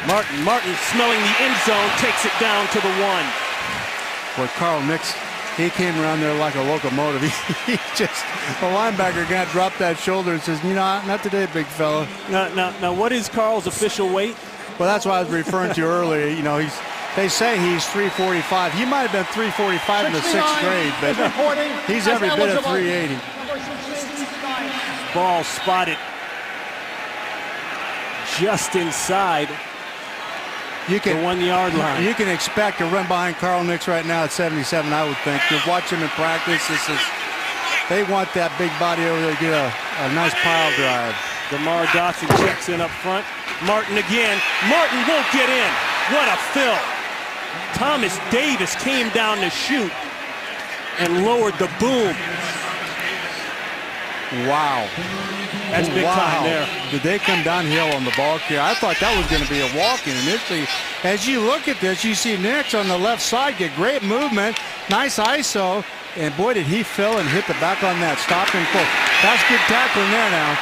Martin smelling the end zone, takes it down to the 1. Boy, Carl Nix, he came around there like a locomotive. The linebacker guy dropped that shoulder and says, not today, big fella. Now, what is Carl's official weight? Well, that's what I was referring to earlier. They say he's 345. He might have been 345 in the 6th grade, but he's every bit of 380. Ball spotted just inside the 1 yard line. You can expect a run behind Carl Nix right now at 77, I would think. You watch him in practice. They want that big body over there to get a nice pile drive. DeMar Dotson checks in up front. Martin again. Martin won't get in. What a fill. Thomas Davis came down to shoot and lowered the boom. Wow. That's big time there. Did they come downhill on the ball carrier? I thought that was going to be a walk-in initially. As you look at this, you see Nix on the left side get great movement, nice ISO, and boy, did he fill and hit the back on that stop and pull. That's good tackling there now.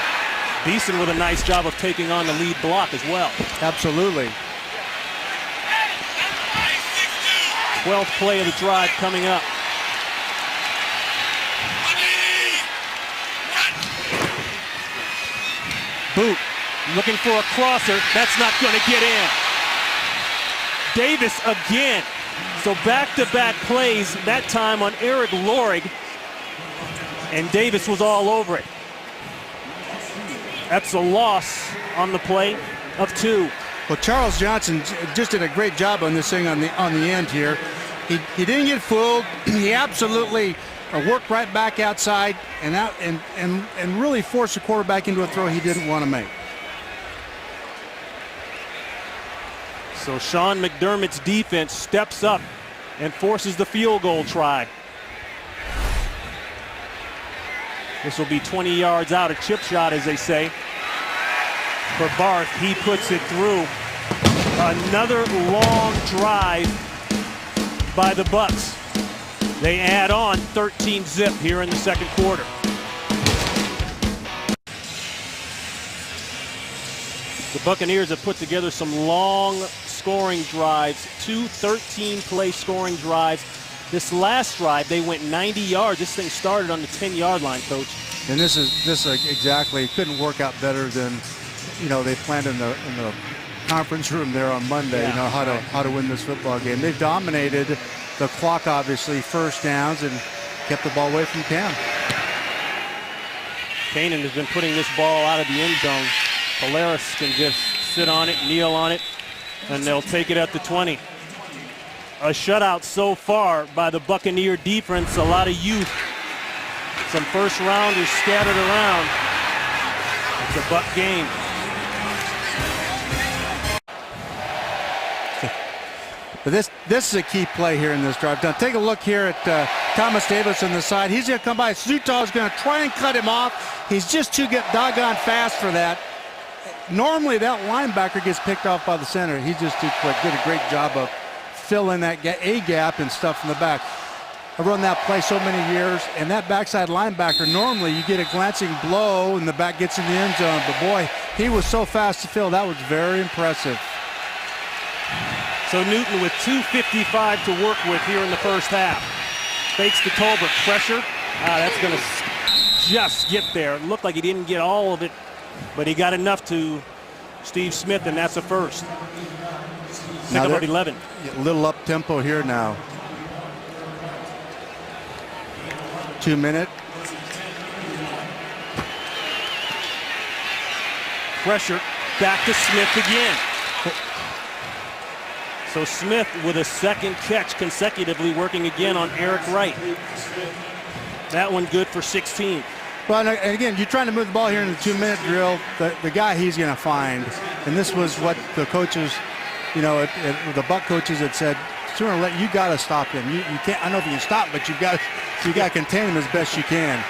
Beeson with a nice job of taking on the lead block as well. Absolutely. 12th play of the drive coming up. Boot looking for a crosser. That's not going to get in. Davis again. So back-to-back plays, that time on Eric Lorig. And Davis was all over it. That's a loss on the play of 2. Well, Charles Johnson just did a great job on this thing on the end here. He didn't get fooled. He absolutely work right back outside and really force the quarterback into a throw he didn't want to make. So Sean McDermott's defense steps up and forces the field goal try. This will be 20 yards out, a chip shot, as they say. For Barth, he puts it through. Another long drive by the Bucs. They add on 13 zip here in the second quarter. The Buccaneers have put together some long scoring drives, 2 13-play scoring drives. This last drive, they went 90 yards. This thing started on the 10-yard line, Coach. And this is exactly, couldn't work out better than, they planned in the conference room there on Monday. Yeah. How to win this football game. They've dominated the clock, obviously, first downs, and kept the ball away from Cam. Kanan has been putting this ball out of the end zone. Polaris can just sit on it, kneel on it, and they'll take it at the 20. A shutout so far by the Buccaneer defense. A lot of youth. Some first rounders scattered around. It's a Buck game. But this is a key play here in this drive. Now take a look here at Thomas Davis on the side. He's going to come by. Zuta is going to try and cut him off. He's just too doggone fast for that. Normally that linebacker gets picked off by the center. He's just too quick. Did a great job of filling that A gap and stuff in the back. I've run that play so many years, and that backside linebacker, normally you get a glancing blow and the back gets in the end zone. But boy, he was so fast to fill. That was very impressive. So Newton with 2:55 to work with here in the first half. Fakes to Tolbert. Pressure. That's going to just get there. Looked like he didn't get all of it, but he got enough to Steve Smith, and that's a first. Second of 11. A little up tempo here now. 2 minute. Pressure. Back to Smith again. So Smith with a second catch consecutively, working again on Eric Wright. That one good for 16. Well, and again, you're trying to move the ball here in the 2-minute drill. The guy he's going to find, and this was what the coaches, the Buck coaches had said. Sooner or later, you got to stop him. You can't. I don't know if you can stop, but you got to contain him as best you can.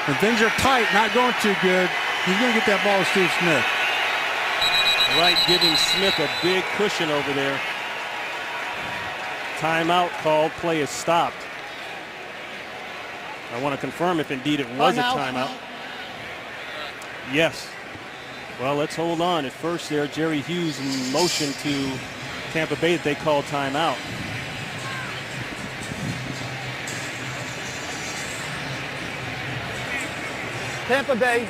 When things are tight, not going too good, he's going to get that ball to Steve Smith. Wright giving Smith a big cushion over there. Timeout called. Play is stopped. I want to confirm if indeed it was a timeout. Yes. Well, let's hold on. At first there, Jerry Hughes in motion to Tampa Bay that they called timeout. Tampa Bay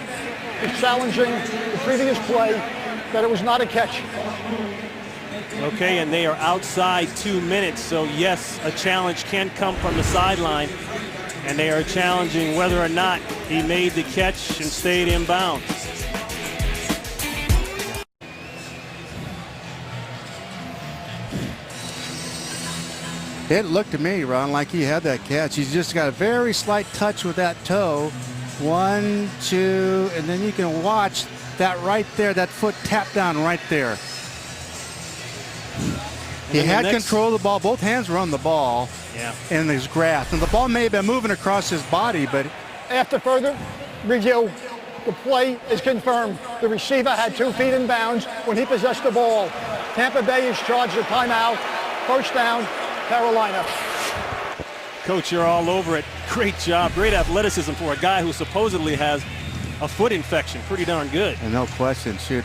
is challenging the previous play that it was not a catch. Okay, and they are outside 2 minutes, so yes, a challenge can come from the sideline, and they are challenging whether or not he made the catch and stayed inbounds. It looked to me, Ron, like he had that catch. He's just got a very slight touch with that toe. 1, 2, and then you can watch that right there, that foot tap down right there. He had control of the ball. Both hands were on the ball in his grasp. And the ball may have been moving across his body, but... After further review, the play is confirmed. The receiver had 2 feet in bounds when he possessed the ball. Tampa Bay is charged with timeout. First down, Carolina. Coach, you're all over it. Great job. Great athleticism for a guy who supposedly has a foot infection. Pretty darn good. And no question. Shoot,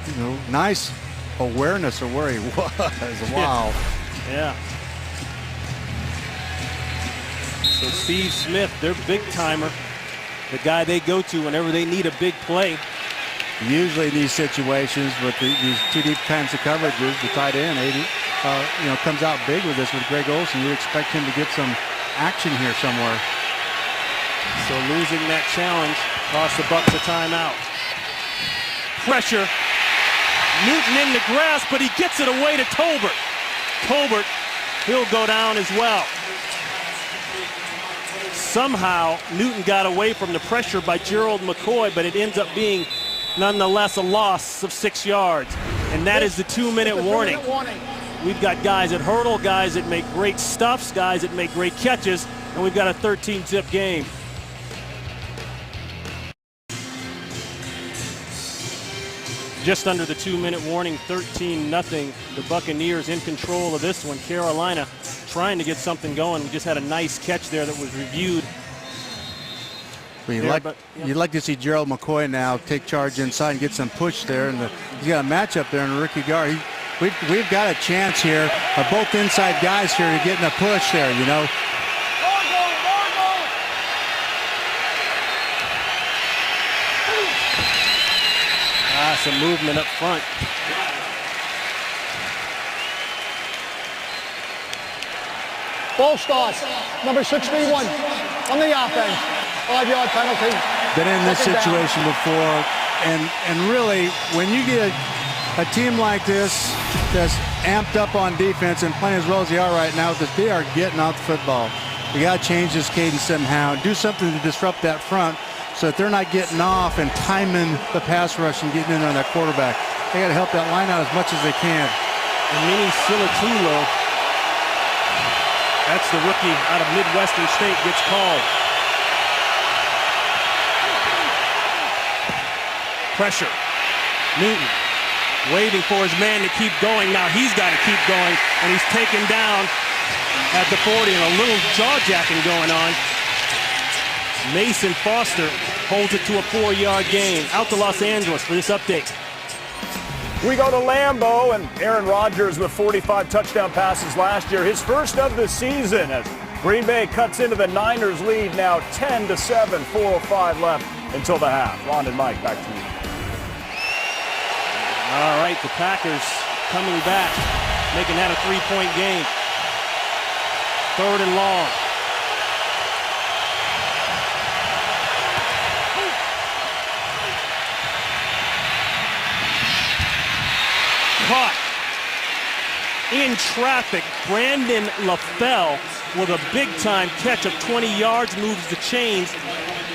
nice awareness of where he was. Wow. Yeah. So Steve Smith, their big timer, the guy they go to whenever they need a big play. Usually in these situations with these 2 deep kinds of coverages, the tight end comes out big with this with Greg Olsen. You expect him to get some action here somewhere. So losing that challenge cost the Bucs a timeout. Pressure. Newton in the grass, but he gets it away to Tolbert. Tolbert, he'll go down as well. Somehow, Newton got away from the pressure by Gerald McCoy, but it ends up being, nonetheless, a loss of 6 yards. And that is the 2-minute warning. We've got guys that hurdle, guys that make great stuffs, guys that make great catches, and we've got a 13-zip game. Just under the 2-minute warning, 13-0. The Buccaneers in control of this one. Carolina trying to get something going. We just had a nice catch there that was reviewed. Well, you'd like to see Gerald McCoy now take charge inside and get some push there. And he's got a matchup there in Ricky Gar. We've got a chance here of both inside guys here to get in a push there, you know. Some movement up front. Ball start. Number 61 on the offense. 5-yard penalty. Been in this situation before. And really, when you get a team like this that's amped up on defense and playing as well as they are right now, that they are getting out the football. You got to change this cadence somehow. Do something to disrupt that front, so that they're not getting off and timing the pass rush and getting in on that quarterback. They got to help that line out as much as they can. And Mini Silatulo, that's the rookie out of Midwestern State, gets called. Pressure. Newton waiting for his man to keep going. Now he's got to keep going, and he's taken down at the 40, and a little jaw-jacking going on. Mason Foster holds it to a 4-yard gain. Out to Los Angeles for this update. We go to Lambeau, and Aaron Rodgers with 45 touchdown passes last year. His first of the season as Green Bay cuts into the Niners lead now 10-7, 4:05 left until the half. Ron and Mike, back to you. All right, the Packers coming back, making that a 3-point game. 3rd and long. Caught in traffic. Brandon LaFell with a big-time catch of 20 yards, moves the chains,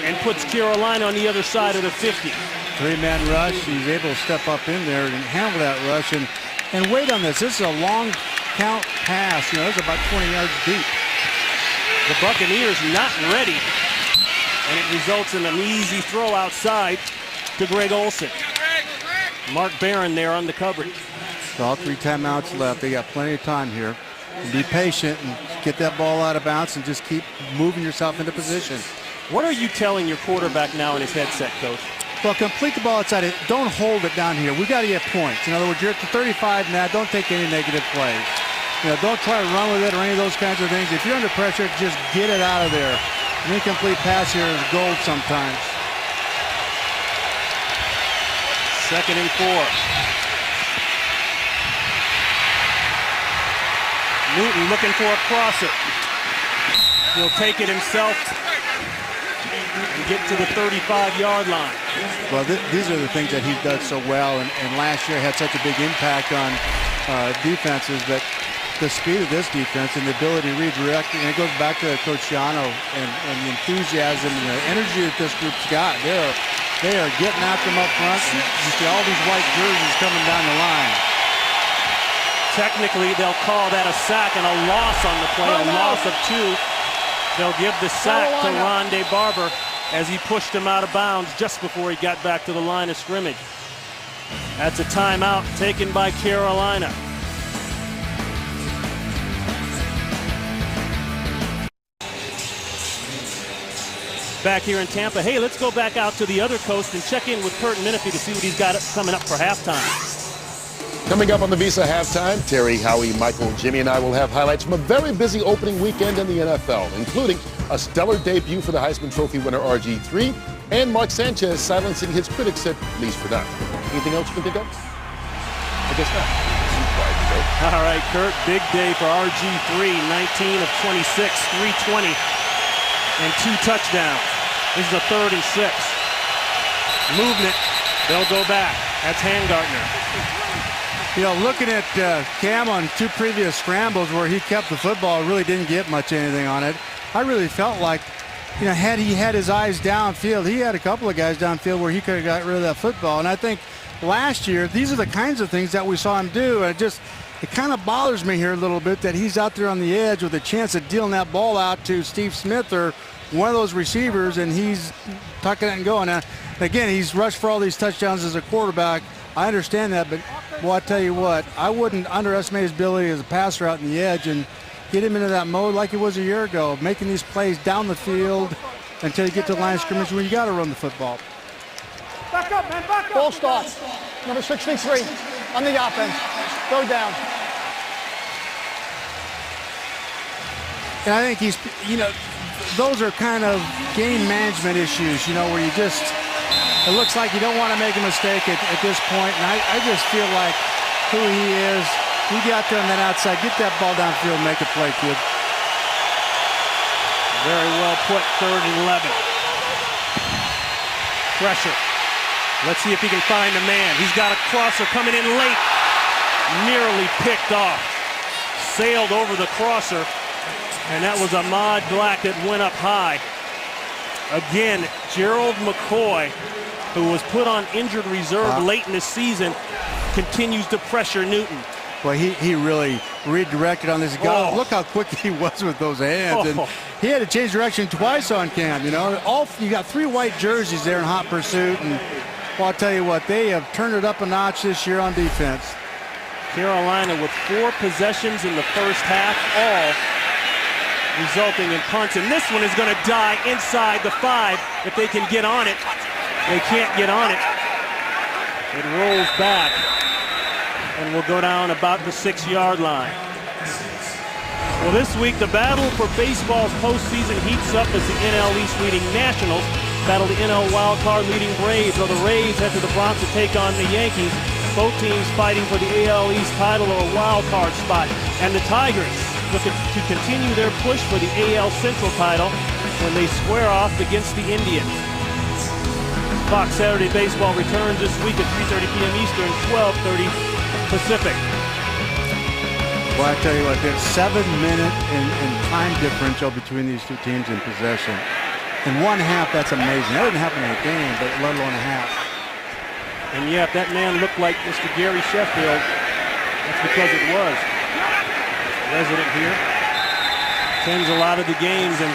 and puts Carolina on the other side of the 50. 3-man rush. He's able to step up in there and handle that rush and wait on this. This is a long count pass. You know, it's about 20 yards deep. The Buccaneers not ready, and it results in an easy throw outside to Greg Olsen. Mark Barron there on the coverage. So all 3 timeouts left. They got plenty of time here. And be patient and get that ball out of bounds and just keep moving yourself into position. What are you telling your quarterback now in his headset, Coach? Well, complete the ball outside. Don't hold it down here. We got to get points. In other words, you're at the 35 now. Don't take any negative plays. You know, don't try to run with it or any of those kinds of things. If you're under pressure, just get it out of there. An incomplete pass here is gold sometimes. 2nd and 4. Newton looking for a crosser. He'll take it himself and get to the 35-yard line. Well, these are the things that he does so well, and last year had such a big impact on defenses. But the speed of this defense and the ability to redirect, and it goes back to Coach Giano and the enthusiasm and the energy that this group's got. They are getting after them up front. You see all these white jerseys coming down the line. Technically, they'll call that a sack and a loss on the play, a loss of 2. They'll give the sack to Rondé Barber as he pushed him out of bounds just before he got back to the line of scrimmage. That's a timeout taken by Carolina. Back here in Tampa. Hey, let's go back out to the other coast and check in with Kurt Menefee to see what he's got coming up for halftime. Coming up on the Visa Halftime, Terry, Howie, Michael, Jimmy, and I will have highlights from a very busy opening weekend in the NFL, including a stellar debut for the Heisman Trophy winner RG3, and Mark Sanchez silencing his critics, at least for now. Anything else you can think of? I guess not. All right, Kurt, big day for RG3, 19 of 26, 320, and 2 touchdowns. This is a 3rd and 6. Movement, they'll go back. That's Handgartner. You know, looking at Cam on 2 previous scrambles where he kept the football, really didn't get much anything on it. I really felt like, had he had his eyes downfield, he had a couple of guys downfield where he could have got rid of that football. And I think last year, these are the kinds of things that we saw him do. And it kind of bothers me here a little bit that he's out there on the edge with a chance of dealing that ball out to Steve Smith or one of those receivers, and he's tucking it and going. Now, again, he's rushed for all these touchdowns as a quarterback. I understand that, but, well, I tell you what, I wouldn't underestimate his ability as a passer out in the edge and get him into that mode like it was a year ago, making these plays down the field until you get to the line of scrimmage where you got to run the football. Back up, man, back up. Ball start. Number 63 on the offense. Third down. And I think he's, those are kind of game management issues, where you just, it looks like you don't want to make a mistake at this point. And I just feel like who he is, you get out there on that outside, get that ball downfield, make a play, kid. Very well put, 3rd and 11. Pressure. Let's see if he can find a man. He's got a crosser coming in late. Nearly picked off. Sailed over the crosser. And that was Ahmad Black that went up high. Again, Gerald McCoy, who was put on injured reserve late in the season, continues to pressure Newton. Well, he really redirected on this guy. Look how quick he was with those hands. And he had to change direction twice on Cam, You got 3 white jerseys there in hot pursuit. And, well, I'll tell you what, they have turned it up a notch this year on defense. Carolina with 4 possessions in the first half, all resulting in punts. And this one is going to die inside the 5 if they can get on it. They can't get on it. It rolls back and will go down about the 6-yard line. Well, this week, the battle for baseball's postseason heats up as the NL East leading Nationals battle the NL wildcard leading Braves, while the Rays head to the Bronx to take on the Yankees. Both teams fighting for the AL East title or a wildcard spot. And the Tigers looking to continue their push for the AL Central title when they square off against the Indians. Fox Saturday Baseball returns this week at 3:30 p.m. Eastern, 12:30 Pacific. Well, I tell you what, there's 7-minute in time differential between these two teams in possession. In 1 half, that's amazing. That didn't happen in a game, but let alone a half. And yeah, if that man looked like Mr. Gary Sheffield, that's because it was. Resident here. Attends a lot of the games, and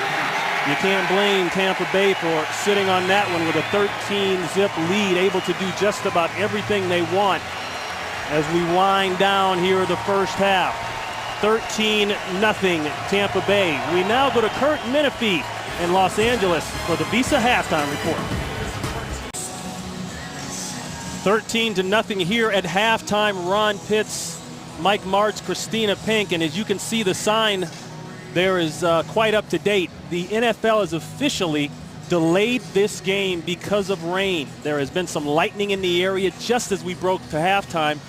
you can't blame Tampa Bay for sitting on that one with a 13-zip lead, able to do just about everything they want as we wind down here the first half. 13-0 Tampa Bay. We now go to Kurt Menefee in Los Angeles for the Visa halftime report. 13-0 here at halftime. Ron Pitts, Mike Martz, Christina Pink, and as you can see, the sign there is quite up to date. The NFL has officially delayed this game because of rain. There has been some lightning in the area just as we broke to halftime.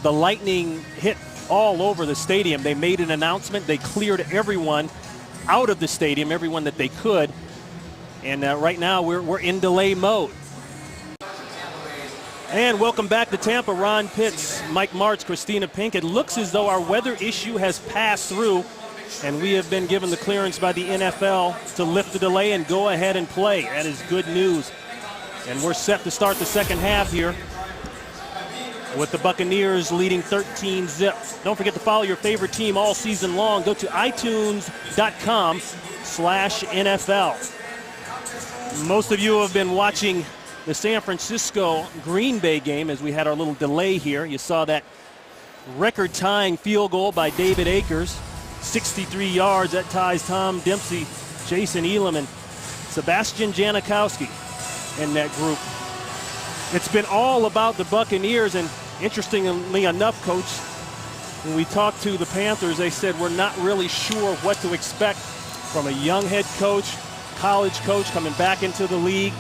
The lightning hit all over the stadium. They made an announcement. They cleared everyone out of the stadium, everyone that they could. And right now we're in delay mode. And welcome back to Tampa. Ron Pitts, Mike Martz, Christina Pink. It looks as though our weather issue has passed through, and we have been given the clearance by the NFL to lift the delay and go ahead and play. That is good news. And we're set to start the second half here with the Buccaneers leading 13-0. Don't forget to follow your favorite team all season long. Go to itunes.com/NFL. Most of you have been watching the San Francisco-Green Bay game as we had our little delay here. You saw that record-tying field goal by David Akers. 63 yards. That ties Tom Dempsey, Jason Elam, and Sebastian Janikowski in that group. It's been all about the Buccaneers, and interestingly enough, Coach, when we talked to the Panthers, they said we're not really sure what to expect from a young head coach, college coach coming back into the league,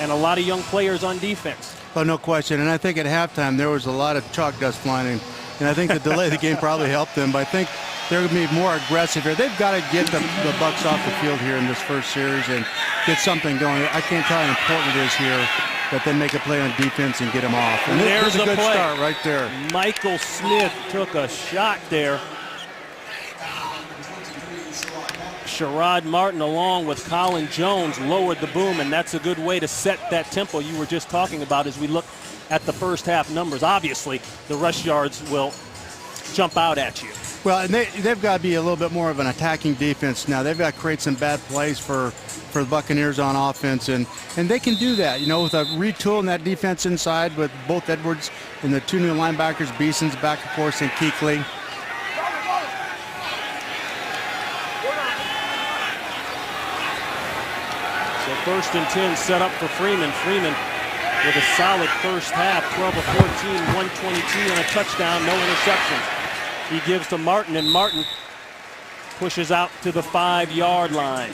and a lot of young players on defense. Oh, no question. And I think at halftime there was a lot of chalk dust flying, and I think the delay of the game probably helped them. But I think they're going to be more aggressive here. They've got to get the Bucs off the field here in this first series and get something going. I can't tell how important it is here that they make a play on defense and get them off. And there's a good play. Start right there. Michael Smith took a shot there. Sherrod Martin, along with Colin Jones, lowered the boom, and that's a good way to set that tempo you were just talking about as we look at the first half numbers. Obviously, the rush yards will jump out at you. Well, and they've got to be a little bit more of an attacking defense now. They've got to create some bad plays for the Buccaneers on offense, and they can do that, with a retooling that defense inside with both Edwards and the two new linebackers, Beeson's back, of course, and Kuechly. So 1st and 10 set up for Freeman. Freeman with a solid first half, 12 of 14, 122 and a touchdown, no interceptions. He gives to Martin, and Martin pushes out to the 5-yard line.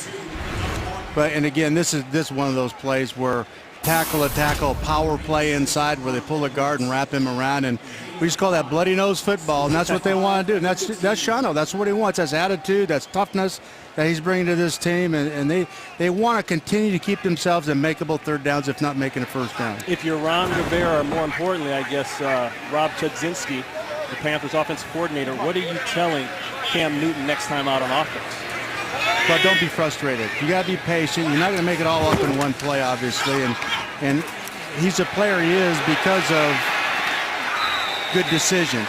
But and again, this is one of those plays where tackle, power play inside where they pull the guard and wrap him around, and we just call that bloody nose football, and that's what they want to do. And that's Shano. That's what he wants. That's attitude. That's toughness that he's bringing to this team, and they want to continue to keep themselves in makeable third downs, if not making a first down. If you're Ron Rivera, or more importantly, I guess Rob Chudzinski, the Panthers offensive coordinator, what are you telling Cam Newton next time out on offense? But don't be frustrated. You got to be patient. You're not going to make it all up in one play, obviously, and he's a player he is because of good decisions.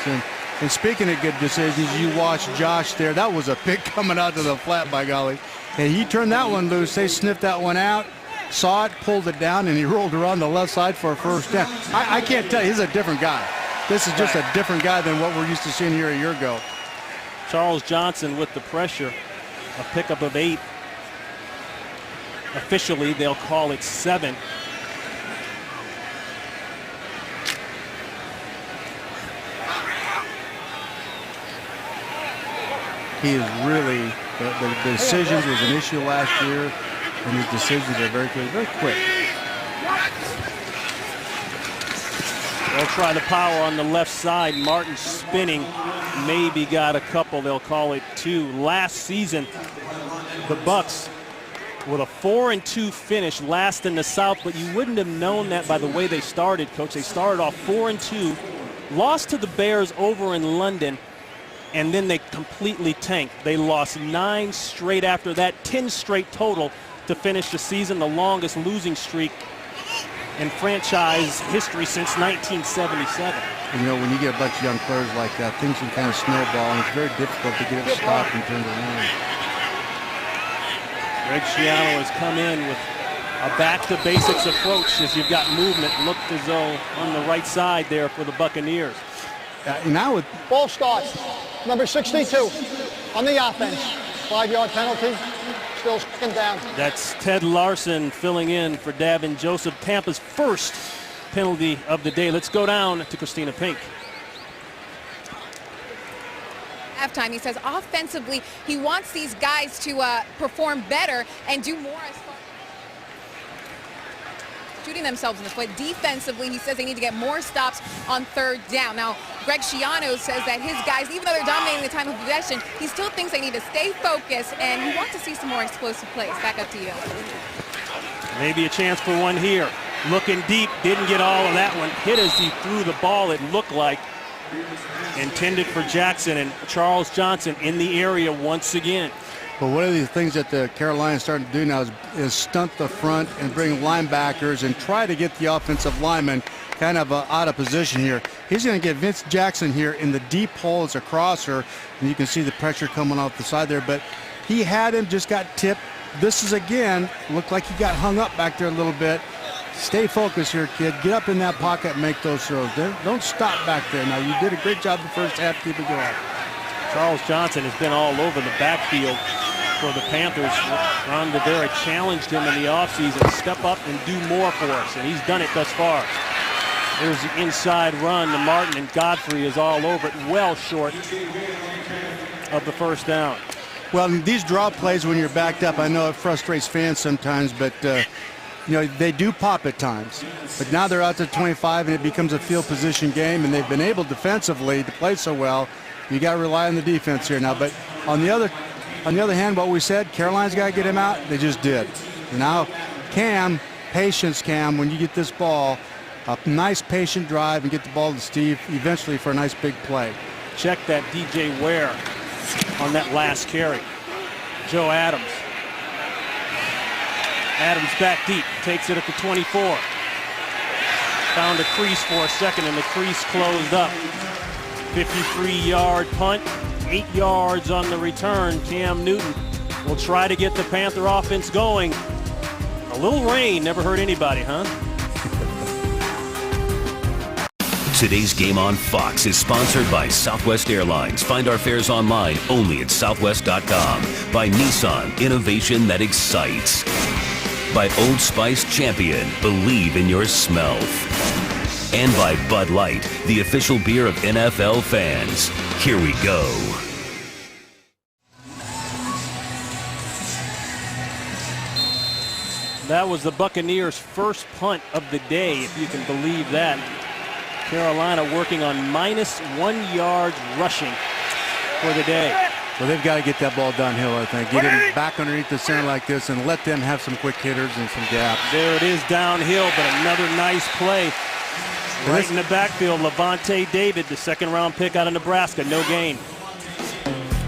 And speaking of good decisions, you watch Josh there. That was a pick coming out to the flat, by golly. And he turned that one loose. They sniffed that one out, saw it, pulled it down, and he rolled around the left side for a first down. I can't tell you, he's a different guy. This is just a different guy than what we're used to seeing here a year ago. Charles Johnson with the pressure, a pickup of 8. Officially, they'll call it 7. He is really, the decisions was an issue last year, and his decisions are very quick. They'll try the power on the left side. Martin spinning, maybe got a couple. They'll call it 2. Last season, the Bucs with a 4-2 finish, last in the South, but you wouldn't have known that by the way they started, Coach. They started off 4-2, lost to the Bears over in London, and then they completely tanked. They lost 9 straight after that, 10 straight total to finish the season, the longest losing streak in franchise history since 1977. When you get a bunch of young players like that, things can kind of snowball, and it's very difficult to get it stopped and turned around. Greg Schiano has come in with a back-to-basics approach as you've got movement. Looked as though on the right side there for the Buccaneers. Now ball starts. Number 62 on the offense. 5-yard penalty. Still second down. That's Ted Larson filling in for Davin Joseph. Tampa's first penalty of the day. Let's go down to Christina Pink. Halftime, he says offensively, he wants these guys to perform better and do more as far as shooting themselves in the foot. Defensively, he says they need to get more stops on third down. Now, Greg Schiano says that his guys, even though they're dominating the time of possession, he still thinks they need to stay focused, and he wants to see some more explosive plays. Back up to you. Maybe a chance for one here. Looking deep, didn't get all of that one. Hit as he threw the ball, it looked like. Intended for Jackson, and Charles Johnson in the area once again. But one of the things that the Carolina's starting to do now is stunt the front and bring linebackers and try to get the offensive lineman kind of out of position here. He's going to get Vince Jackson here in the deep hole as a crosser, and you can see the pressure coming off the side there. But he had him, just got tipped. This is, again, looked like he got hung up back there a little bit. Stay focused here, kid. Get up in that pocket and make those throws. Don't stop back there. Now, you did a great job the first half. Keep it going. Charles Johnson has been all over the backfield for the Panthers. Ron Rivera challenged him in the offseason. Step up and do more for us, and he's done it thus far. There's the inside run to Martin, and Godfrey is all over it, well short of the first down. Well, these draw plays when you're backed up, I know it frustrates fans sometimes, but they do pop at times. But now they're out to 25, and it becomes a field position game, and they've been able defensively to play so well. You got to rely on the defense here now. But on the other hand, what we said, Carolina's got to get him out. They just did. Now, patience, Cam, when you get this ball, a nice patient drive and get the ball to Steve eventually for a nice big play. Check that DJ Ware on that last carry. Joe Adams. Adams back deep, takes it at the 24. Found a crease for a second, and the crease closed up. 53-yard punt, 8 yards on the return. Cam Newton will try to get the Panther offense going. A little rain never hurt anybody, huh? Today's game on Fox is sponsored by Southwest Airlines. Find our fares online only at southwest.com. By Nissan, innovation that excites. By Old Spice Champion, believe in your smell. And by Bud Light, the official beer of NFL fans. Here we go. That was the Buccaneers' first punt of the day, if you can believe that. Carolina working on -1 yard rushing for the day. Well, they've got to get that ball downhill, I think. Get him back underneath the center like this and let them have some quick hitters and some gaps. There it is downhill, but another nice play. Right in the backfield, Levante David, the second-round pick out of Nebraska, no gain.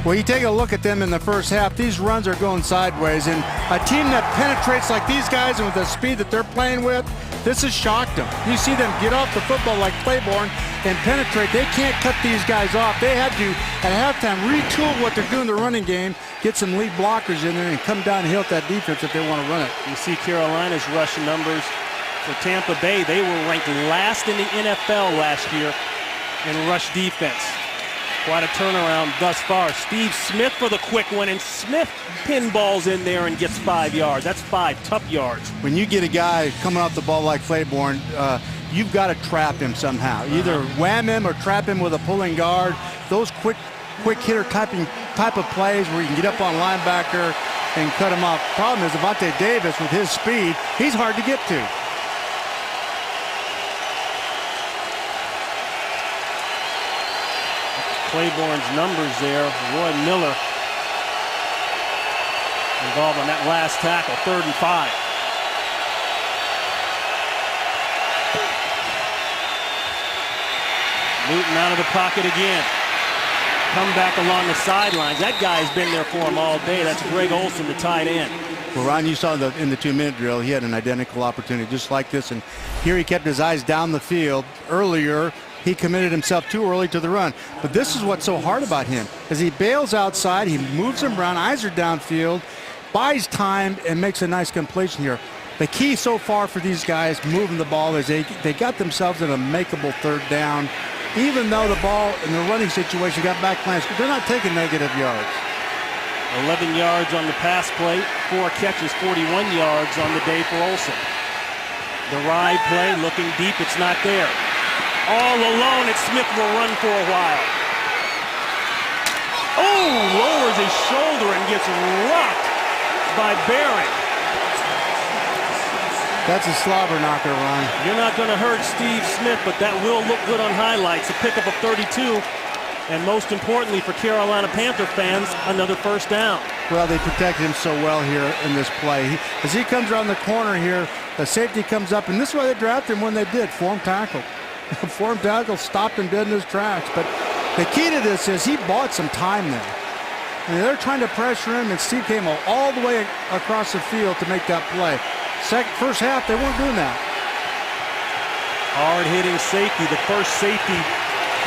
Well, you take a look at them in the first half. These runs are going sideways, and a team that penetrates like these guys and with the speed that they're playing with, this has shocked them. You see them get off the football like Claiborne and penetrate. They can't cut these guys off. They had to, at halftime, retool what they're doing in the running game, get some lead blockers in there, and come downhill at that defense if they want to run it. You see Carolina's rush numbers for Tampa Bay. They were ranked last in the NFL last year in rush defense. Quite a turnaround thus far. Steve Smith for the quick one, and Smith pinballs in there and gets 5 yards. That's 5 tough yards. When you get a guy coming off the ball like Claiborne, you've got to trap him somehow. Either wham him or trap him with a pulling guard. Those quick hitter type of plays where you can get up on linebacker and cut him off. Problem is, Levante Davis, with his speed, he's hard to get to. Claiborne's numbers there. Roy Miller involved on that last tackle. 3rd and 5. Newton out of the pocket again. Come back along the sidelines. That guy's been there for him all day. That's Greg Olson, the tight end. Well, Ron, you saw in the 2-minute drill, he had an identical opportunity just like this. And here he kept his eyes down the field. Earlier, he committed himself too early to the run. But this is what's so hard about him. As he bails outside, he moves him around, eyes are downfield, buys time, and makes a nice completion here. The key so far for these guys moving the ball is they got themselves in a makeable 3rd down. Even though the ball in the running situation got backlash, they're not taking negative yards. 11 yards on the pass play, 4 catches, 41 yards on the day for Olson. The ride play, looking deep, it's not there. All alone, and Smith will run for a while. Oh, lowers his shoulder and gets rocked by Barron. That's a slobber knocker, Ron. You're not going to hurt Steve Smith, but that will look good on highlights. A pickup of 32, and most importantly for Carolina Panther fans, another 1st down. Well, they protected him so well here in this play. As he comes around the corner here, the safety comes up, and this is why they drafted him when they did, form tackle. Form tackle stopped him dead in his tracks. But the key to this is he bought some time there. And they're trying to pressure him, and Steve came all the way across the field to make that play. First half, they weren't doing that. Hard-hitting safety, the first safety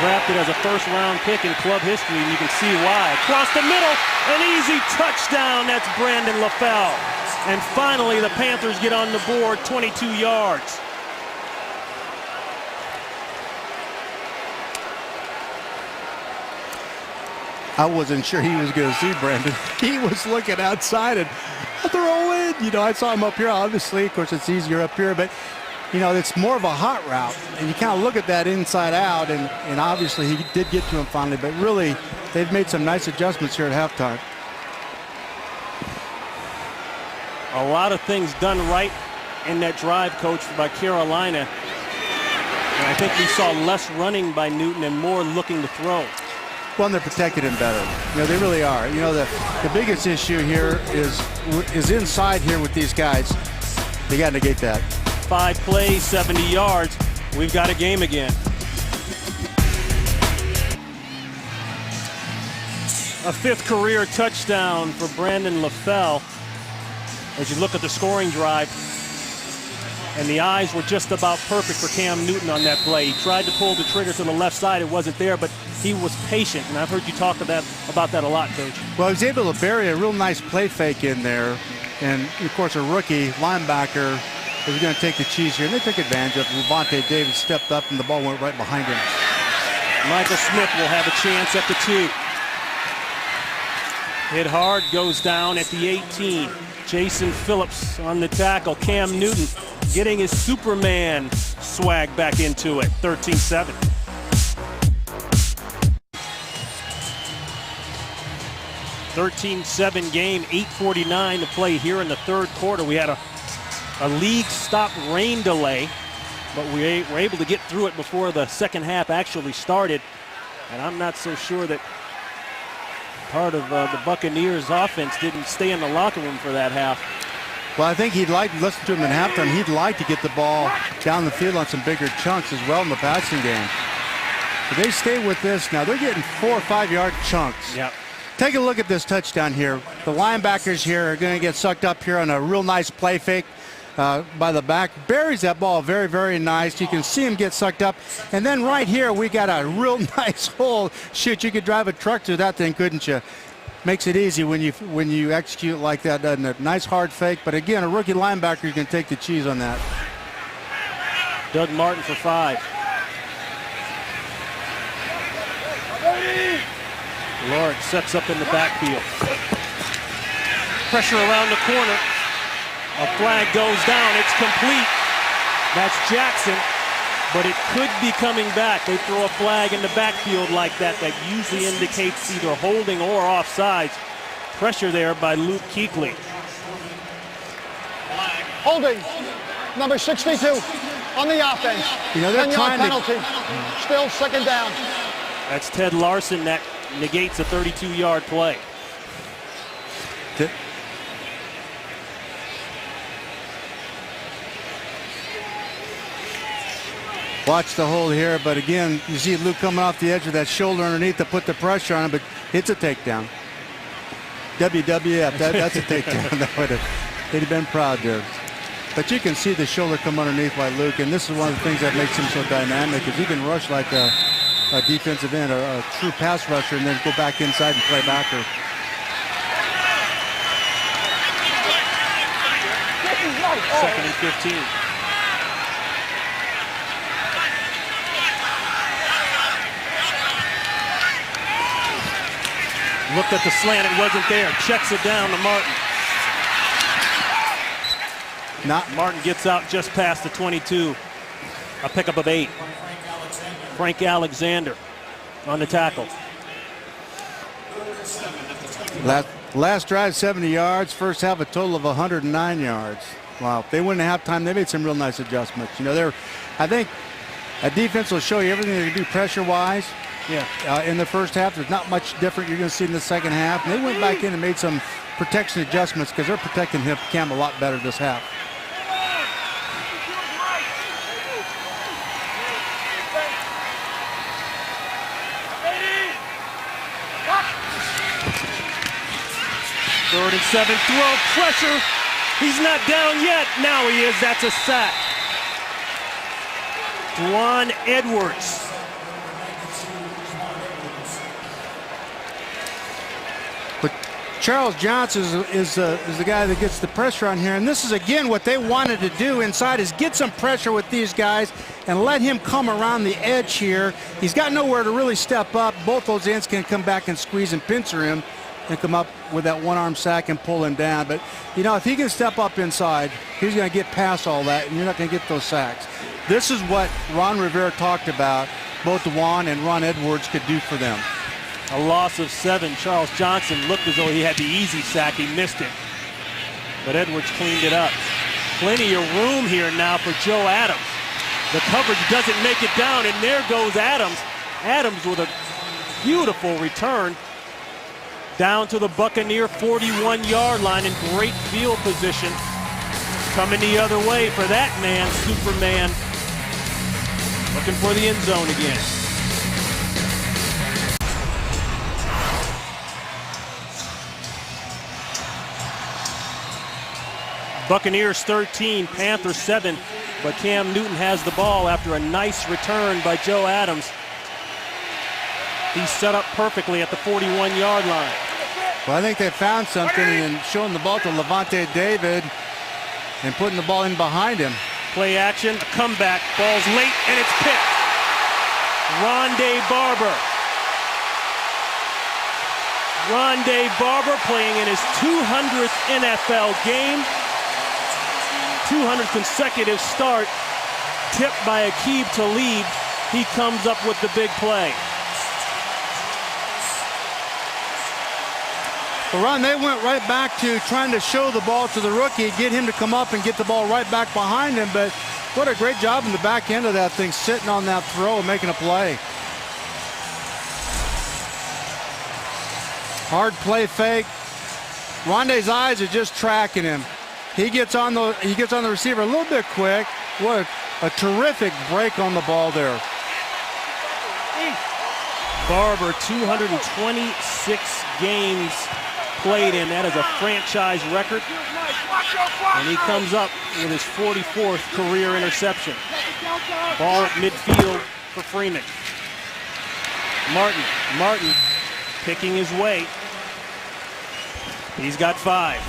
drafted as a 1st-round pick in club history, and you can see why. Across the middle, an easy touchdown. That's Brandon LaFell. And finally, the Panthers get on the board, 22 yards. I wasn't sure he was going to see Brandon. He was looking outside and throw it. You know, I saw him up here, obviously. Of course, it's easier up here, but, you know, it's more of a hot route. And you kind of look at that inside out, and obviously he did get to him finally. But really, they've made some nice adjustments here at halftime. A lot of things done right in that drive, Coach, by Carolina. And I think we saw less running by Newton and more looking to throw. Well, and they're protected him better. You know, they really are. You know, the biggest issue here is inside here with these guys. They got to negate that. 5 plays, 70 yards. We've got a game again. A 5th career touchdown for Brandon LaFell. As you look at the scoring drive, and the eyes were just about perfect for Cam Newton on that play. He tried to pull the trigger to the left side. It wasn't there, but he was patient, and I've heard you talk about that a lot, Coach. Well, he was able to bury a real nice play fake in there, and, of course, a rookie linebacker was going to take the cheese here, and they took advantage of it. Levante Davis stepped up, and the ball went right behind him. Michael Smith will have a chance at the 2. Hit hard, goes down at the 18. Jason Phillips on the tackle. Cam Newton getting his Superman swag back into it. 13-7. (13-7) game, 8:49 to play here in the 3rd quarter. We had a league stop rain delay, but we were able to get through it before the second half actually started. And I'm not so sure that part of the Buccaneers offense didn't stay in the locker room for that half. Well, I think he'd like to listen to him at halftime. He'd like to get the ball down the field on some bigger chunks as well in the passing game. But they stay with this now. They're getting 4 or 5 yard chunks. Yep. Take a look at this touchdown here. The linebackers here are going to get sucked up here on a real nice play fake by the back. Buries that ball very, very nice. You can see him get sucked up. And then right here, we got a real nice hole. Shoot, you could drive a truck through that thing, couldn't you? Makes it easy when you execute like that, doesn't it? Nice hard fake, but again, a rookie linebacker can take the cheese on that. Doug Martin for 5. Lawrence sets up in the backfield. Pressure around the corner. A flag goes down. It's complete. That's Jackson, but it could be coming back. They throw a flag in the backfield like that. That usually indicates either holding or offsides. Pressure there by Luke Kuechly. Holding, number 62 on the offense. You know, they're 10-yard trying to... penalty. Still 2nd down. That's Ted Larson. That negates a 32-yard play. Watch the hold here, but again, you see Luke coming off the edge with that shoulder underneath to put the pressure on him, but it's a takedown. WWF, that's a takedown. They'd have been proud there. But you can see the shoulder come underneath by Luke, and this is one of the things that makes him so dynamic, is he can rush like a defensive end, a true pass rusher, and then go back inside and play backer. Second and 15. Looked at the slant, it wasn't there. Checks it down to Martin. Martin gets out just past the 22. A pickup of 8. Frank Alexander on the tackle. Last drive, 70 yards. First half, a total of 109 yards. Wow. If they went at halftime, they made some real nice adjustments. You know, I think a defense will show you everything they can do pressure-wise. Yeah. In the first half, there's not much different you're going to see in the second half. And they went back in and made some protection adjustments because they're protecting Cam a lot better this half. Third and 7, throw, pressure. He's not down yet. Now he is. That's a sack. Juwan Edwards. But Charles Johnson is the guy that gets the pressure on here. And this is, again, what they wanted to do inside is get some pressure with these guys and let him come around the edge here. He's got nowhere to really step up. Both those ends can come back and squeeze and pincer him and come up with that one-arm sack and pull him down. But, you know, if he can step up inside, he's going to get past all that, and you're not going to get those sacks. This is what Ron Rivera talked about, both Juan and Ron Edwards could do for them. A loss of 7. Charles Johnson looked as though he had the easy sack. He missed it. But Edwards cleaned it up. Plenty of room here now for Joe Adams. The coverage doesn't make it down, and there goes Adams. Adams with a beautiful return down to the Buccaneer 41-yard line in great field position. Coming the other way for that man, Superman. Looking for the end zone again. Buccaneers 13, Panthers 7, but Cam Newton has the ball after a nice return by Joe Adams. He's set up perfectly at the 41-yard line. Well, I think they found something and showing the ball to Levante David and putting the ball in behind him. Play action, a comeback, ball's late, and it's picked. Rondé Barber. Rondé Barber playing in his 200th NFL game. 200 consecutive start, tipped by Aqib Talib. He comes up with the big play. Well, Ron, they went right back to trying to show the ball to the rookie, get him to come up and get the ball right back behind him, but what a great job in the back end of that thing, sitting on that throw and making a play. Hard play fake. Rondé's eyes are just tracking him. He gets on the receiver a little bit quick. What a terrific break on the ball there. Barber, 226 games played in. That is a franchise record. And he comes up with his 44th career interception. Ball at midfield for Freeman. Martin picking his way. He's got 5.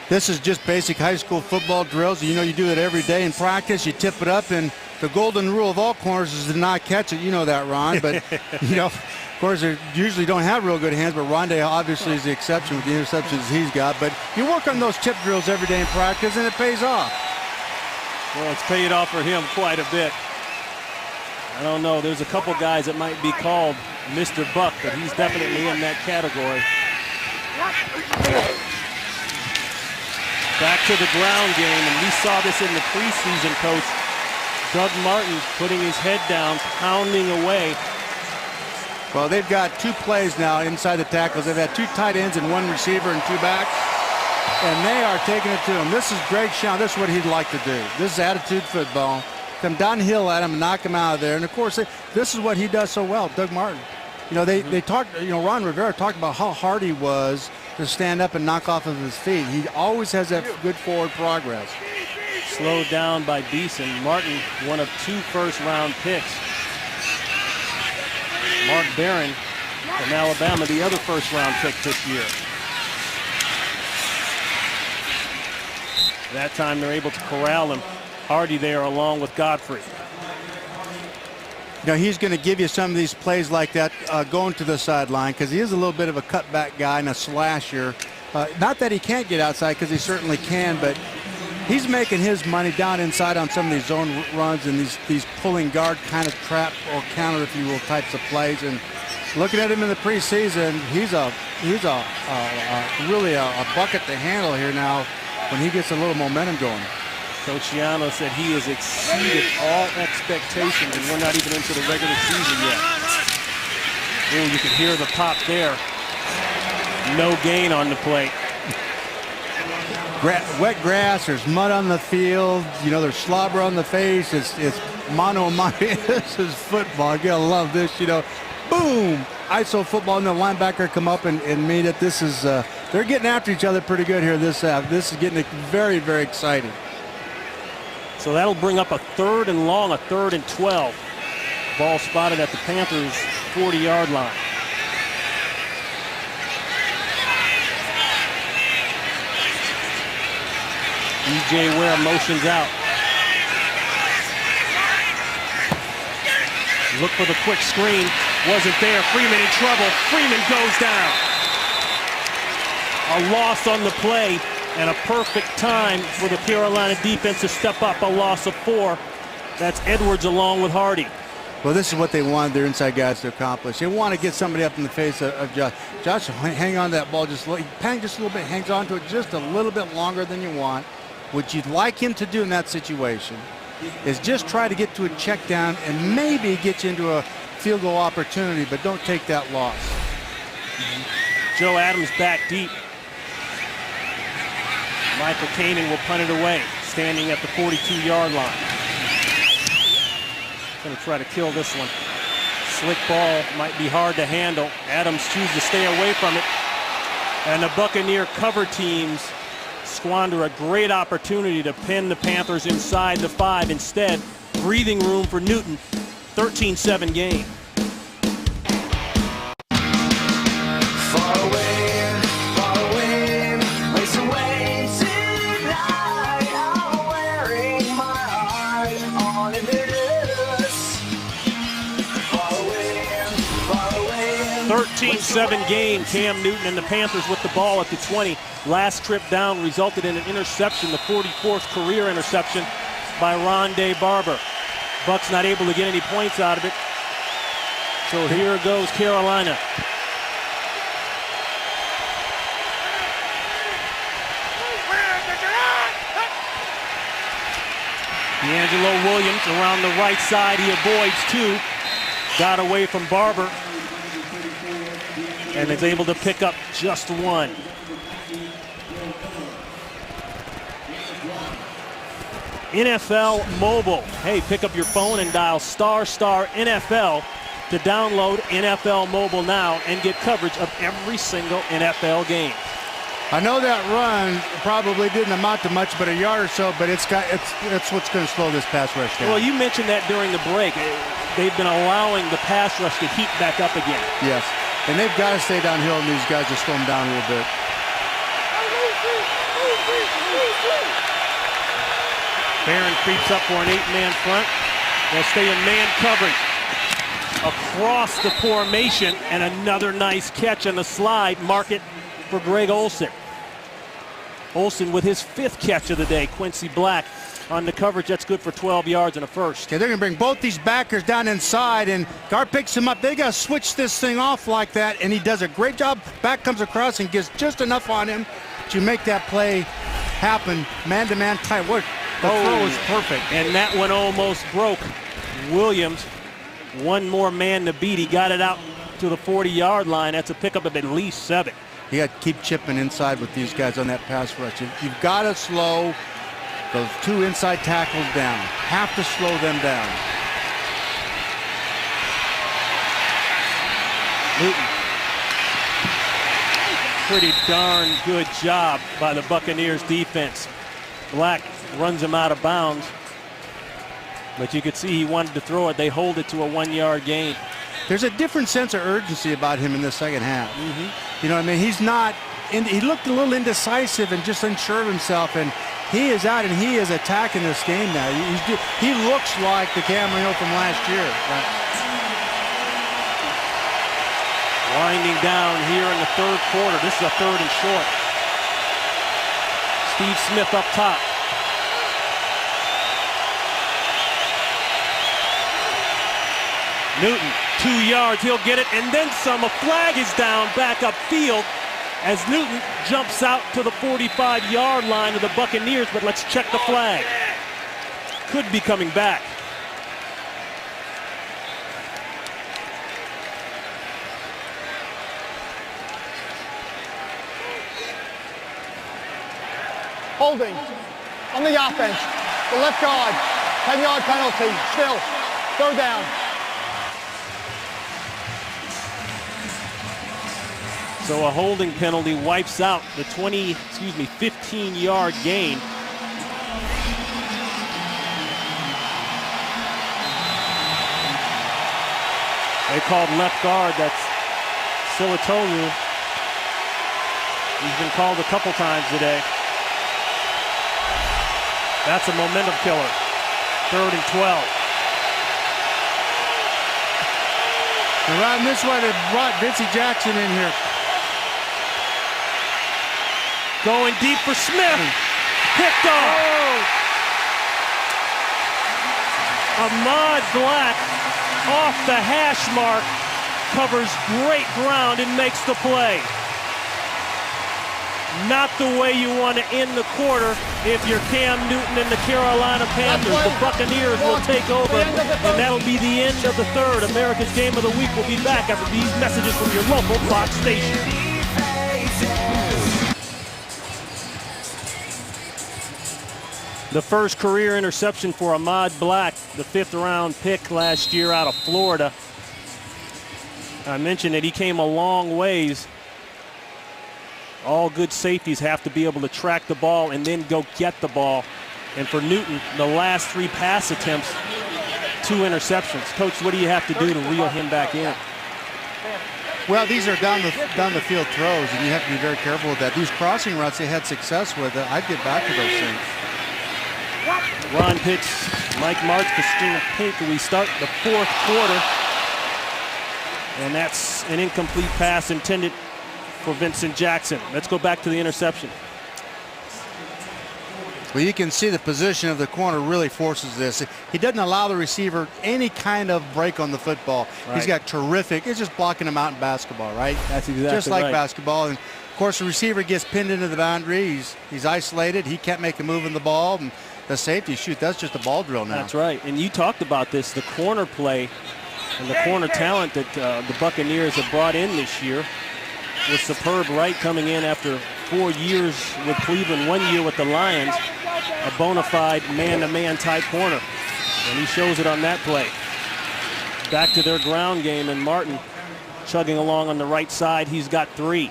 This is just basic high school football drills. You know, you do it every day in practice. You tip it up, and the golden rule of all corners is to not catch it. You know that, Ron. But, you know, of course, they usually don't have real good hands, but Rondé obviously is the exception with the interceptions he's got. But you work on those tip drills every day in practice, and it pays off. Well, it's paid off for him quite a bit. I don't know. There's a couple guys that might be called Mr. Buck, but he's definitely in that category. Back to the ground game, and we saw this in the preseason, Coach. Doug Martin putting his head down, pounding away. Well, they've got 2 plays now inside the tackles. They've had 2 tight ends and 1 receiver and 2 backs, and they are taking it to him. This is Greg Schaum. This is what he'd like to do. This is attitude football. Come downhill at him and knock him out of there. And, of course, this is what he does so well, Doug Martin. You know, they talked, you know, Ron Rivera talked about how hard he was to stand up and knock off of his feet. He always has that good forward progress. Slowed down by Beeson. Martin, one of 2 first-round picks. Mark Barron from Alabama, the other first-round pick this year. That time they're able to corral him. Hardy there along with Godfrey. You know, he's going to give you some of these plays like that going to the sideline because he is a little bit of a cutback guy and a slasher. Not that he can't get outside, because he certainly can, but he's making his money down inside on some of these zone runs and these pulling guard kind of trap or counter, if you will, types of plays. And looking at him in the preseason, he's really a bucket to handle here now when he gets a little momentum going. Coach Schiano said he has exceeded all expectations, and we're not even into the regular season yet. Ooh, you can hear the pop there. No gain on the play. Wet grass, there's mud on the field, you know, there's slobber on the face. It's mano a mano. This is football. You gotta love this, you know. Boom! ISO football, and the linebacker come up and meet it. This is, they're getting after each other pretty good here this half. This is getting very, very exciting. So that'll bring up a 3rd and long, a 3rd and 12. Ball spotted at the Panthers' 40-yard line. DJ Ware motions out. Look for the quick screen. Wasn't there. Freeman in trouble. Freeman goes down. A loss on the play, and a perfect time for the Carolina defense to step up. A loss of 4. That's Edwards along with Hardy. Well, this is what they wanted their inside guys to accomplish. They want to get somebody up in the face of Josh. Josh, hang on to that ball just a little bit, hangs on to it just a little bit longer than you want. What you'd like him to do in that situation is just try to get to a check down and maybe get you into a field goal opportunity, but don't take that loss. Joe Adams back deep. Michael Kanan will punt it away, standing at the 42-yard line. Going to try to kill this one. Slick ball might be hard to handle. Adams chooses to stay away from it. And the Buccaneer cover teams squander a great opportunity to pin the Panthers inside the 5. Instead, breathing room for Newton. 13-7 game. Seven game. Cam Newton and the Panthers with the ball at the 20. Last trip down resulted in an interception, the 44th career interception by Rondé Barber. Bucks not able to get any points out of it. So here goes Carolina. D'Angelo Williams around the right side. He avoids 2. Got away from Barber. And is able to pick up just 1. NFL Mobile. Hey, pick up your phone and dial *NFL to download NFL Mobile now and get coverage of every single NFL game. I know that run probably didn't amount to much but a yard or so, but it's what's going to slow this pass rush down. Well, you mentioned that during the break. They've been allowing the pass rush to heat back up again. Yes. And they've got to stay downhill, and these guys to slow them down a little bit. Barron creeps up for an 8-man front. They'll stay in man coverage. Across the formation, and another nice catch on the slide. Mark it for Greg Olsen. Olsen with his 5th catch of the day. Quincy Black on the coverage. That's good for 12 yards and a first. Okay, they're going to bring both these backers down inside, and Gar picks him up. They got to switch this thing off like that, and he does a great job. Back comes across and gets just enough on him to make that play happen. Man-to-man tight work. The throw is perfect. And that one almost broke. Williams, one more man to beat. He got it out to the 40-yard line. That's a pickup of at least 7. You got to keep chipping inside with these guys on that pass rush. You've got to slow those 2 inside tackles down. Have to slow them down. Newton. Pretty darn good job by the Buccaneers defense. Black runs him out of bounds. But you could see he wanted to throw it. They hold it to a 1-yard gain. There's a different sense of urgency about him in the second half. You know what I mean? He's not, he looked a little indecisive and just unsure of himself, and he is out and he is attacking this game now. He looks like the Cameo from last year. Winding down here in the 3rd quarter. This is a 3rd and short. Steve Smith up top. Newton, 2 yards, he'll get it, and then some. A flag is down back upfield as Newton jumps out to the 45-yard line of the Buccaneers, but let's check the flag. Could be coming back. Holding on the offense. The left guard. 10-yard penalty. Still. 3rd down. So a holding penalty wipes out the 15-yard gain. They called left guard. That's Silatolu. He's been called a couple times today. That's a momentum killer. 3rd and 12. And right in this way, they brought Vincey Jackson in here. Going deep for Smith. Picked off. Ahmad Black off the hash mark. Covers great ground and makes the play. Not the way you want to end the quarter if you're Cam Newton and the Carolina Panthers. The Buccaneers will take over, and that'll be the end of the 3rd. America's Game of the Week will be back after these messages from your local Fox station. The first career interception for Ahmad Black, the 5th-round pick last year out of Florida. I mentioned that he came a long ways All good safeties have to be able to track the ball and then go get the ball. And for Newton, the last 3 pass attempts, 2 interceptions. Coach, what do you have to do to reel him back in? Well, these are down the field throws, and you have to be very careful with that. These crossing routes they had success with, I'd get back to those things. Ron Pitts, Mike Martz, Christina Pink. We start the 4th quarter. And that's an incomplete pass intended for Vincent Jackson. Let's go back to the interception. Well, you can see the position of the corner really forces this. He doesn't allow the receiver any kind of break on the football. Right. He's got terrific. It's just blocking him out in basketball, right? That's exactly just like right. basketball. And of course, the receiver gets pinned into the boundary. He's isolated. He can't make a move in the ball. And the safety, shoot, that's just a ball drill now. That's right. And you talked about this, the corner play and the corner talent that the Buccaneers have brought in this year with superb Wright coming in after 4 years with Cleveland, 1 year with the Lions, a bona fide man-to-man type corner. And he shows it on that play. Back to their ground game, and Martin chugging along on the right side. He's got 3.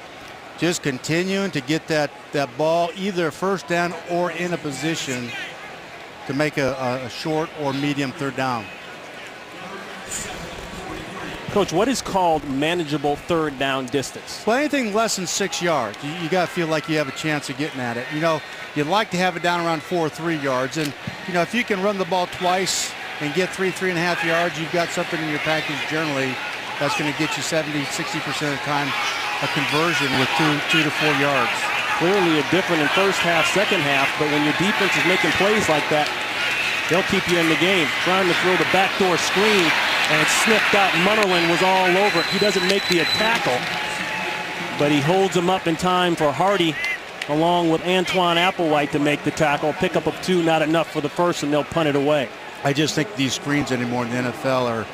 Just continuing to get that ball either first down or in a position to make a short or medium 3rd down. Coach, what is called manageable 3rd down distance? Well, anything less than 6 yards, you got to feel like you have a chance of getting at it. You know, you'd like to have it down around 4 or 3 yards. And, you know, if you can run the ball twice and get 3.5 yards, you've got something in your package generally that's going to get you 70, 60% of the time a conversion with 2 to 4 yards. Clearly a different in first half, second half, but when your defense is making plays like that, they'll keep you in the game. Trying to throw the backdoor screen, and it's sniffed out. Munnerlyn was all over it. He doesn't make the tackle, but he holds him up in time for Hardy, along with Antoine Applewhite to make the tackle. Pickup of 2, not enough for the first, and they'll punt it away. I just think these screens anymore in the NFL are,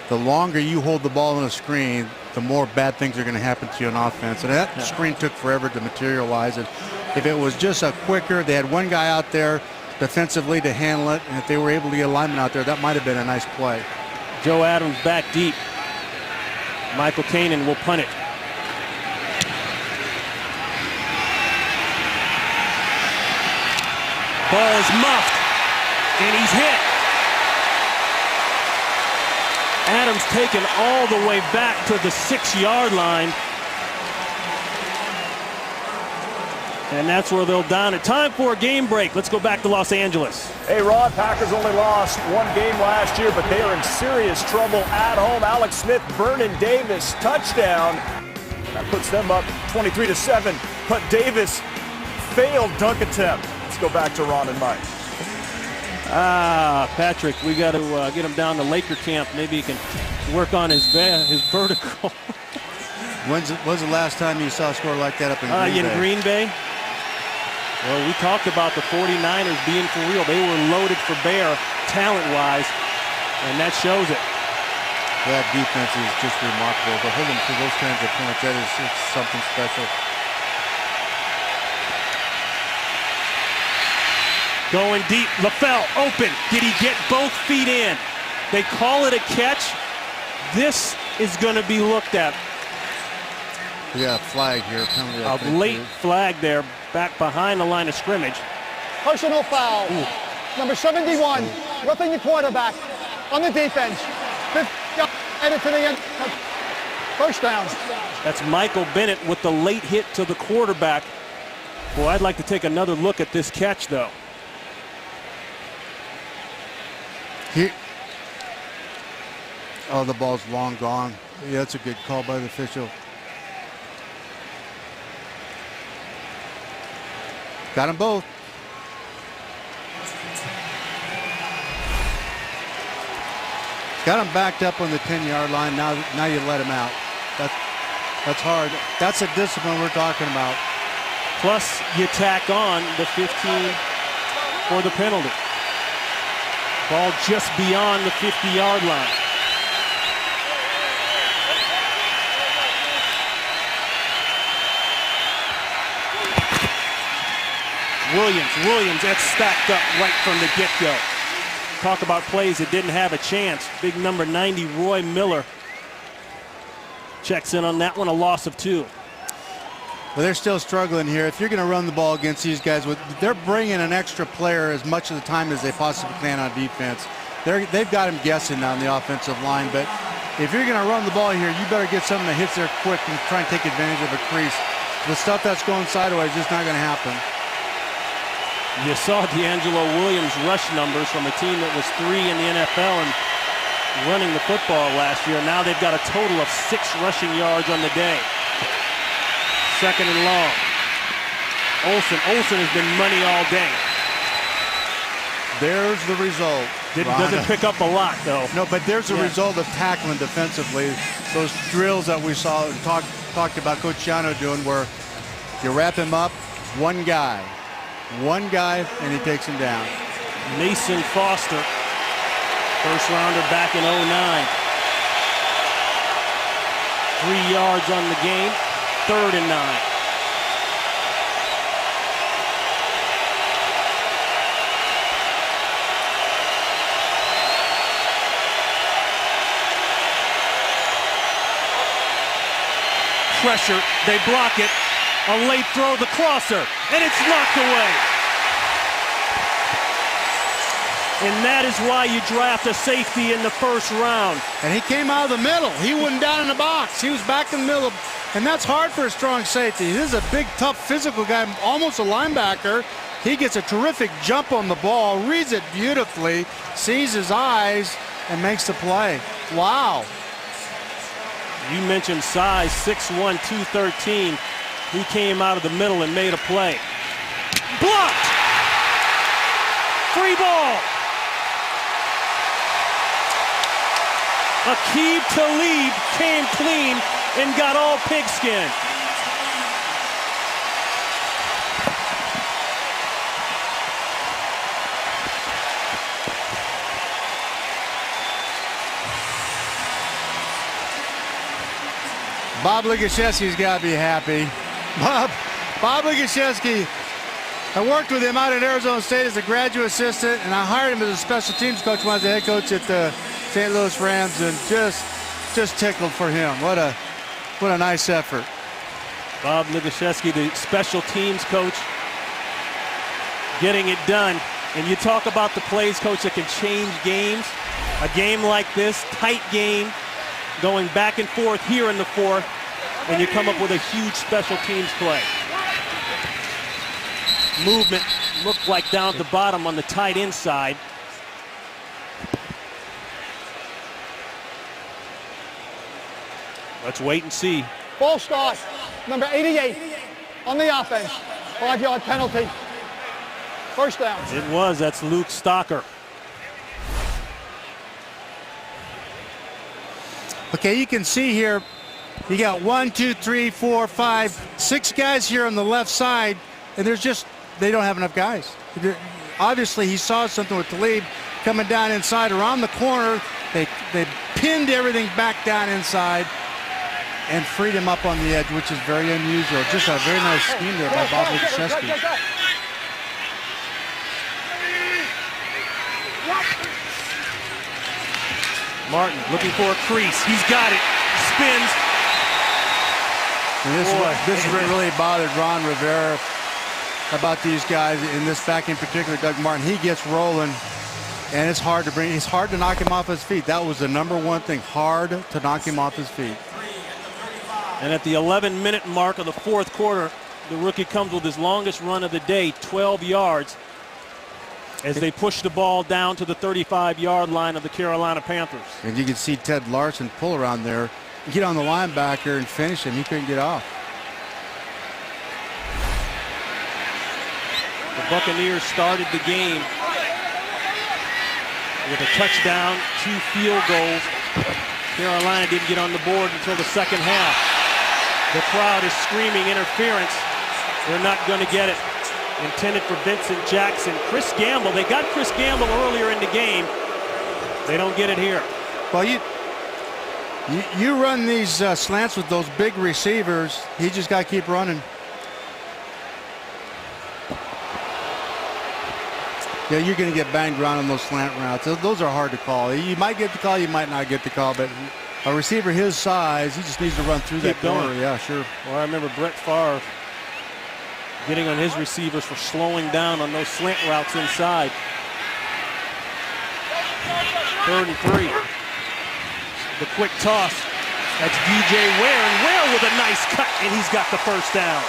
the longer you hold the ball in a screen, the more bad things are going to happen to you on offense. And that screen took forever to materialize. And if it was just a quicker, they had one guy out there defensively to handle it, and if they were able to get a lineman out there, that might have been a nice play. Joe Adams back deep. Michael Kanan will punt it. Ball is muffed, and he's hit. Adams taken all the way back to the 6-yard line. And that's where they'll down it. Time for a game break. Let's go back to Los Angeles. Hey, Ron, Packers only lost 1 game last year, but they are in serious trouble at home. Alex Smith, Vernon Davis, touchdown. That puts them up 23-7. But Davis failed dunk attempt. Let's go back to Ron and Mike. Patrick, we got to get him down to Laker camp. Maybe he can work on his vertical. When's the last time you saw a score like that up in Green Bay? Green Bay? Well, we talked about the 49ers being for real. They were loaded for bear talent-wise, and that shows it. That defense is just remarkable. To hold them to those kinds of points, it's something special. Going deep, LaFell open. Did he get both feet in? They call it a catch. This is going to be looked at. Yeah, flag here. A late flag there, back behind the line of scrimmage. Personal foul. Number 71, roughing the quarterback on the defense. 50 headed to the end. First down. That's Michael Bennett with the late hit to the quarterback. Boy, I'd like to take another look at this catch, though. Here. Oh, the ball's long gone. Yeah, that's a good call by the official. Got them both. Got them backed up on the 10-yard line. Now you let them out. That's hard. That's the discipline we're talking about. Plus, you tack on the 15 for the penalty. Ball just beyond the 50-yard line. Williams, that's stacked up right from the get-go. Talk about plays that didn't have a chance. Big number 90, Roy Miller, checks in on that one, a loss of 2. But they're still struggling here. If you're going to run the ball against these guys, they're bringing an extra player as much of the time as they possibly can on defense. They've got him guessing on the offensive line. But if you're going to run the ball here, you better get something that hits there quick and try and take advantage of a crease. The stuff that's going sideways is just not going to happen. You saw D'Angelo Williams' rush numbers from a team that was 3 in the NFL and running the football last year. Now they've got a total of 6 rushing yards on the day. Second and long. Olsen has been money all day. There's the result. Doesn't pick up a lot, though. No, but there's a result of tackling defensively. Those drills that we saw and talked about Coach Chiano doing, where you wrap him up, one guy, and he takes him down. Mason Foster, first rounder back in 09. 3 yards on the game, 3rd and 9. Pressure, they block it. A late throw, the crosser, and it's knocked away. And that is why you draft a safety in the first round. And he came out of the middle. He wasn't down in the box. He was back in the middle. And that's hard for a strong safety. This is a big, tough, physical guy, almost a linebacker. He gets a terrific jump on the ball, reads it beautifully, sees his eyes, and makes the play. Wow. You mentioned size, 6'1", 213. He came out of the middle and made a play. Blocked! Free ball! Aqib Talib came clean and got all pigskin. Bob Ligashevsky's got to be happy. Bob Ligashevsky, I worked with him out at Arizona State as a graduate assistant, and I hired him as a special teams coach when I was the head coach at the St. Louis Rams, and just tickled for him. What a nice effort. Bob Ligashevsky, the special teams coach, getting it done. And you talk about the plays, coach, that can change games. A game like this, tight game, going back and forth here in the 4th, and you come up with a huge special teams play. Movement looked like down at the bottom on the tight end side. Let's wait and see. False start, number 88 on the offense. 5-yard penalty. First down. It was. That's Luke Stocker. Okay, you can see here, you got 1, 2, 3, 4, 5, 6 guys here on the left side, and they don't have enough guys. Obviously, he saw something with Talib coming down inside around the corner. They pinned everything back down inside and freed him up on the edge, which is very unusual. Just a very nice scheme there by Bob Ligashevsky. Martin looking for a crease. He's got it. Spins. And this really bothered Ron Rivera about these guys in this back in particular, Doug Martin. He gets rolling, and it's hard to knock him off his feet. That was the #1 thing, hard to knock him off his feet. And at the 11-minute mark of the 4th quarter, the rookie comes with his longest run of the day, 12 yards, as they push the ball down to the 35-yard line of the Carolina Panthers. And you can see Ted Larson pull around there, get on the linebacker and finish him. He couldn't get off. The Buccaneers started the game with a touchdown, 2 field goals. Carolina didn't get on the board until the second half. The crowd is screaming interference. They're not going to get it. Intended for Vincent Jackson. Chris Gamble, they got Chris Gamble earlier in the game. They don't get it here. Well, you run these slants with those big receivers. He just got to keep running. Yeah, you're going to get banged around on those slant routes. Those are hard to call. You might get the call, you might not get the call, but a receiver his size, he just needs to run through that corner. Yeah, sure. Well, I remember Brett Favre getting on his receivers for slowing down on those slant routes inside. 3rd and 3. The quick toss. That's DJ Ware, and Ware with a nice cut, and he's got the first down.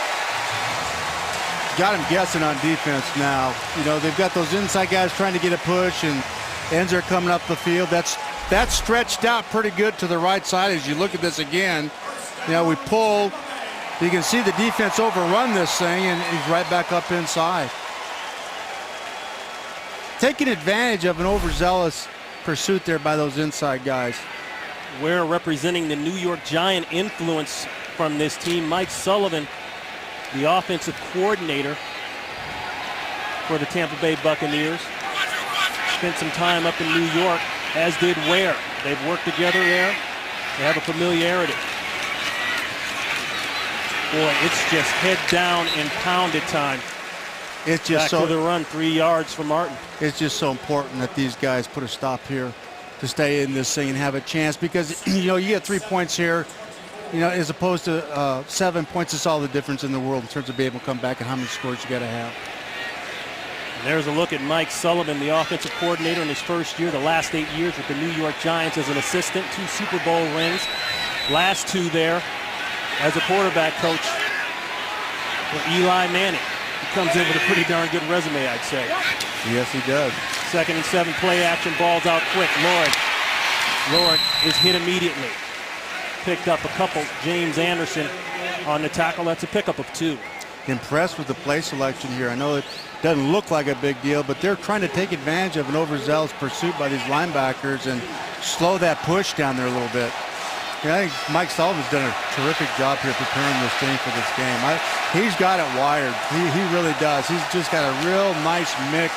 Got him guessing on defense now. You know, they've got those inside guys trying to get a push, and ends are coming up the field. That's stretched out pretty good to the right side. As you look at this again, you know, we pull. You can see the defense overrun this thing, and he's right back up inside. Taking advantage of an overzealous pursuit there by those inside guys. Ware representing the New York Giant influence from this team. Mike Sullivan, the offensive coordinator for the Tampa Bay Buccaneers. Spent some time up in New York, as did Ware. They've worked together there. They have a familiarity. Boy, it's just head down and pounded time. It's just back to the run, 3 yards for Martin. It's just so important that these guys put a stop here to stay in this thing and have a chance, because you know, you get 3 points here, you know, as opposed to 7 points. It's all the difference in the world in terms of being able to come back and how many scores you got to have. And there's a look at Mike Sullivan, the offensive coordinator in his first year, the last 8 years with the New York Giants as an assistant, 2 Super Bowl rings, last 2 there as a quarterback coach for Eli Manning. He comes in with a pretty darn good resume, I'd say. Yes, he does. 2nd and 7, play action, ball's out quick. Lord is hit immediately. Picked up a couple. James Anderson on the tackle. That's a pickup of 2. Impressed with the play selection here. I know it doesn't look like a big deal, but they're trying to take advantage of an overzealous pursuit by these linebackers and slow that push down there a little bit. Yeah, I think Mike Sullivan's done a terrific job here preparing this team for this game. He's got it wired. He really does. He's just got a real nice mix.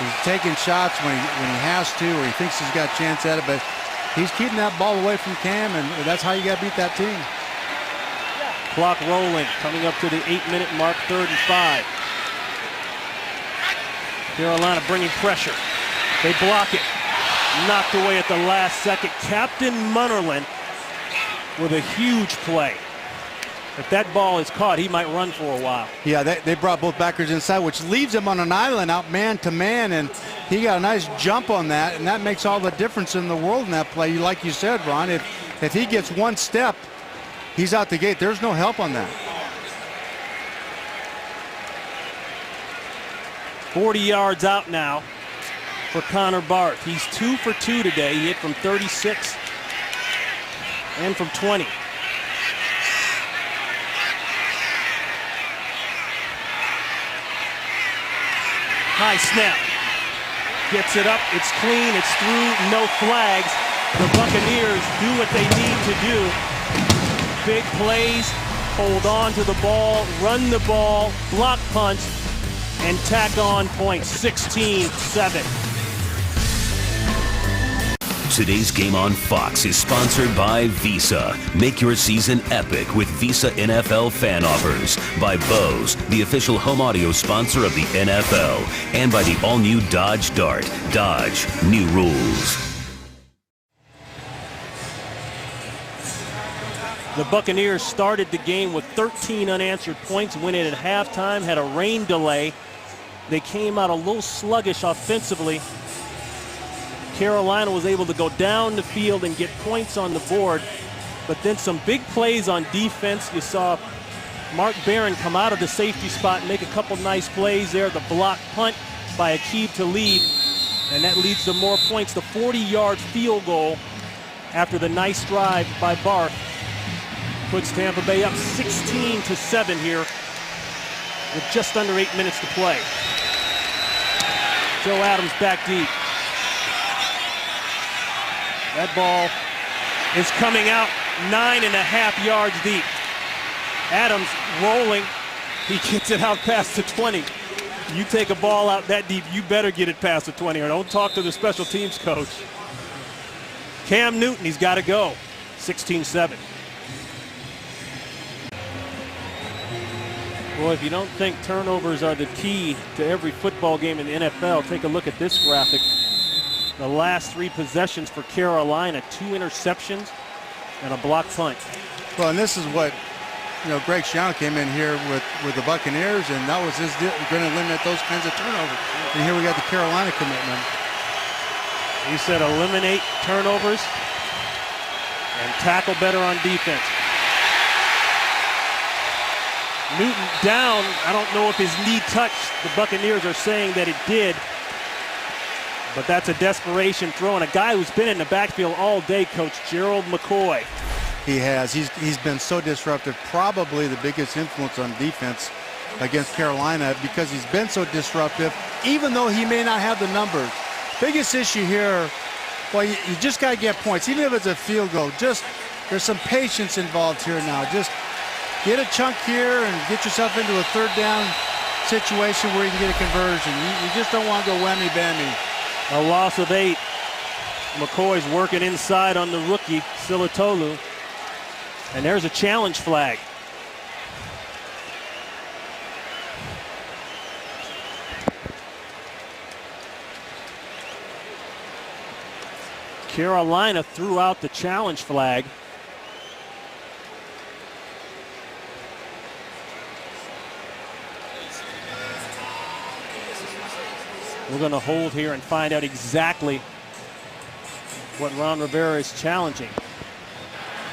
He's taking shots when he has to, or he thinks he's got a chance at it, but he's keeping that ball away from Cam, and that's how you got to beat that team. Clock rolling, coming up to the 8-minute mark, 3rd and 5. Carolina bringing pressure. They block it. Knocked away at the last second. Captain Munnerlyn with a huge play. If that ball is caught, he might run for a while. Yeah, they brought both backers inside, which leaves him on an island out man to man, and he got a nice jump on that, and that makes all the difference in the world in that play. Like you said, Ron, if he gets one step, he's out the gate. There's no help on that. 40 yards out now for Connor Barth. He's 2 for 2 today. He hit from 36 and from 20. High snap. Gets it up. It's clean. It's through. No flags. The Buccaneers do what they need to do. Big plays. Hold on to the ball. Run the ball. Block punch. And tack on points. 16-7. Today's game on Fox is sponsored by Visa. Make your season epic with Visa NFL fan offers. By Bose, the official home audio sponsor of the NFL. And by the all-new Dodge Dart. Dodge, new rules. The Buccaneers started the game with 13 unanswered points, win it at halftime, had a rain delay. They came out a little sluggish offensively. Carolina was able to go down the field and get points on the board, but then some big plays on defense. You saw Mark Barron come out of the safety spot and make a couple nice plays there. The block punt by Aqib Talib, and that leads to more points. The 40-yard field goal after the nice drive by Barth puts Tampa Bay up 16-7 here with just under 8 minutes to play. Joe Adams back deep. That ball is coming out 9.5 yards deep. Adams rolling. He gets it out past the 20. You take a ball out that deep, you better get it past the 20, or don't talk to the special teams coach. Cam Newton, he's got to go. 16-7. Well, if you don't think turnovers are the key to every football game in the NFL, take a look at this graphic. The last 3 possessions for Carolina, 2 interceptions and a block punt. Well, and this is what Greg Schiano came in here with the Buccaneers, and that was his deal. We're going to eliminate those kinds of turnovers. And here we got the Carolina commitment. He said eliminate turnovers and tackle better on defense. Newton down. I don't know if his knee touched. The Buccaneers are saying that it did. But that's a desperation throw. And a guy who's been in the backfield all day, Coach Gerald McCoy. He has. He's been so disruptive. Probably the biggest influence on defense against Carolina because he's been so disruptive, even though he may not have the numbers. Biggest issue here, well, you just got to get points. Even if it's a field goal, there's some patience involved here now. Just get a chunk here and get yourself into a third down situation where you can get a conversion. You just don't want to go whammy-bammy. A loss of 8. McCoy's working inside on the rookie, Silatolu. And there's a challenge flag. Carolina threw out the challenge flag. We're going to hold here and find out exactly what Ron Rivera is challenging.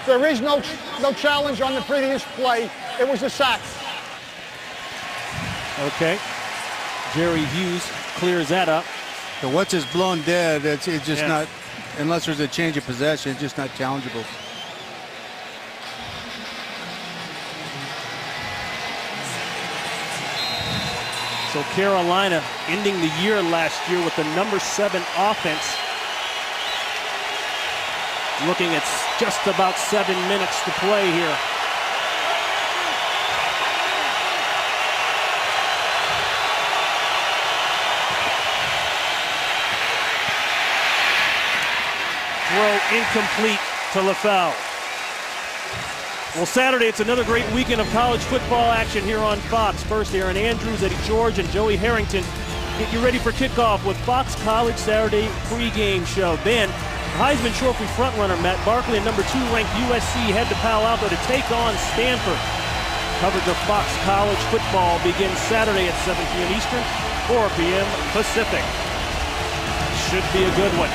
There is no challenge on the previous play. It was a sack. Okay. Jerry Hughes clears that up. So once it's blown dead, it's just not, unless there's a change of possession, it's just not challengeable. So Carolina ending the year last year with the number 7 offense. Looking at just about 7 minutes to play here. Throw incomplete to LaFell. Well, Saturday, it's another great weekend of college football action here on Fox. First, Aaron Andrews, Eddie George, and Joey Harrington get you ready for kickoff with Fox College Saturday pregame show. Then, Heisman Trophy frontrunner Matt Barkley and number 2 ranked USC head to Palo Alto to take on Stanford. Coverage of Fox College football begins Saturday at 7 p.m. Eastern, 4 p.m. Pacific. Should be a good one.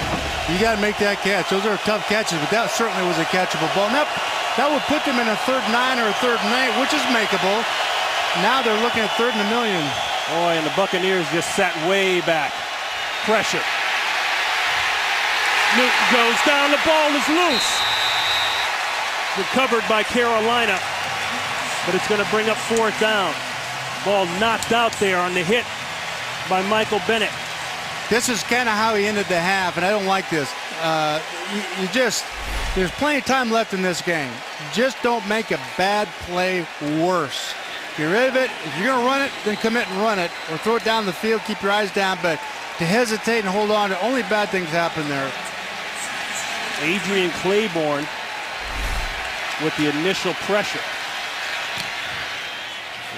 You got to make that catch. Those are tough catches, but that certainly was a catchable ball. And that would put them in a 3rd and 9 or a 3rd and 8, which is makeable. Now they're looking at 3rd and a million. Boy, and the Buccaneers just sat way back. Pressure. Newton goes down. The ball is loose. Recovered by Carolina, but it's going to bring up 4th down. Ball knocked out there on the hit by Michael Bennett. This is kind of how he ended the half, and I don't like this. There's plenty of time left in this game. Just don't make a bad play worse. Get rid of it. If you're going to run it, then commit and run it, or throw it down the field, keep your eyes down, but to hesitate and hold on, only bad things happen there. Adrian Claiborne with the initial pressure.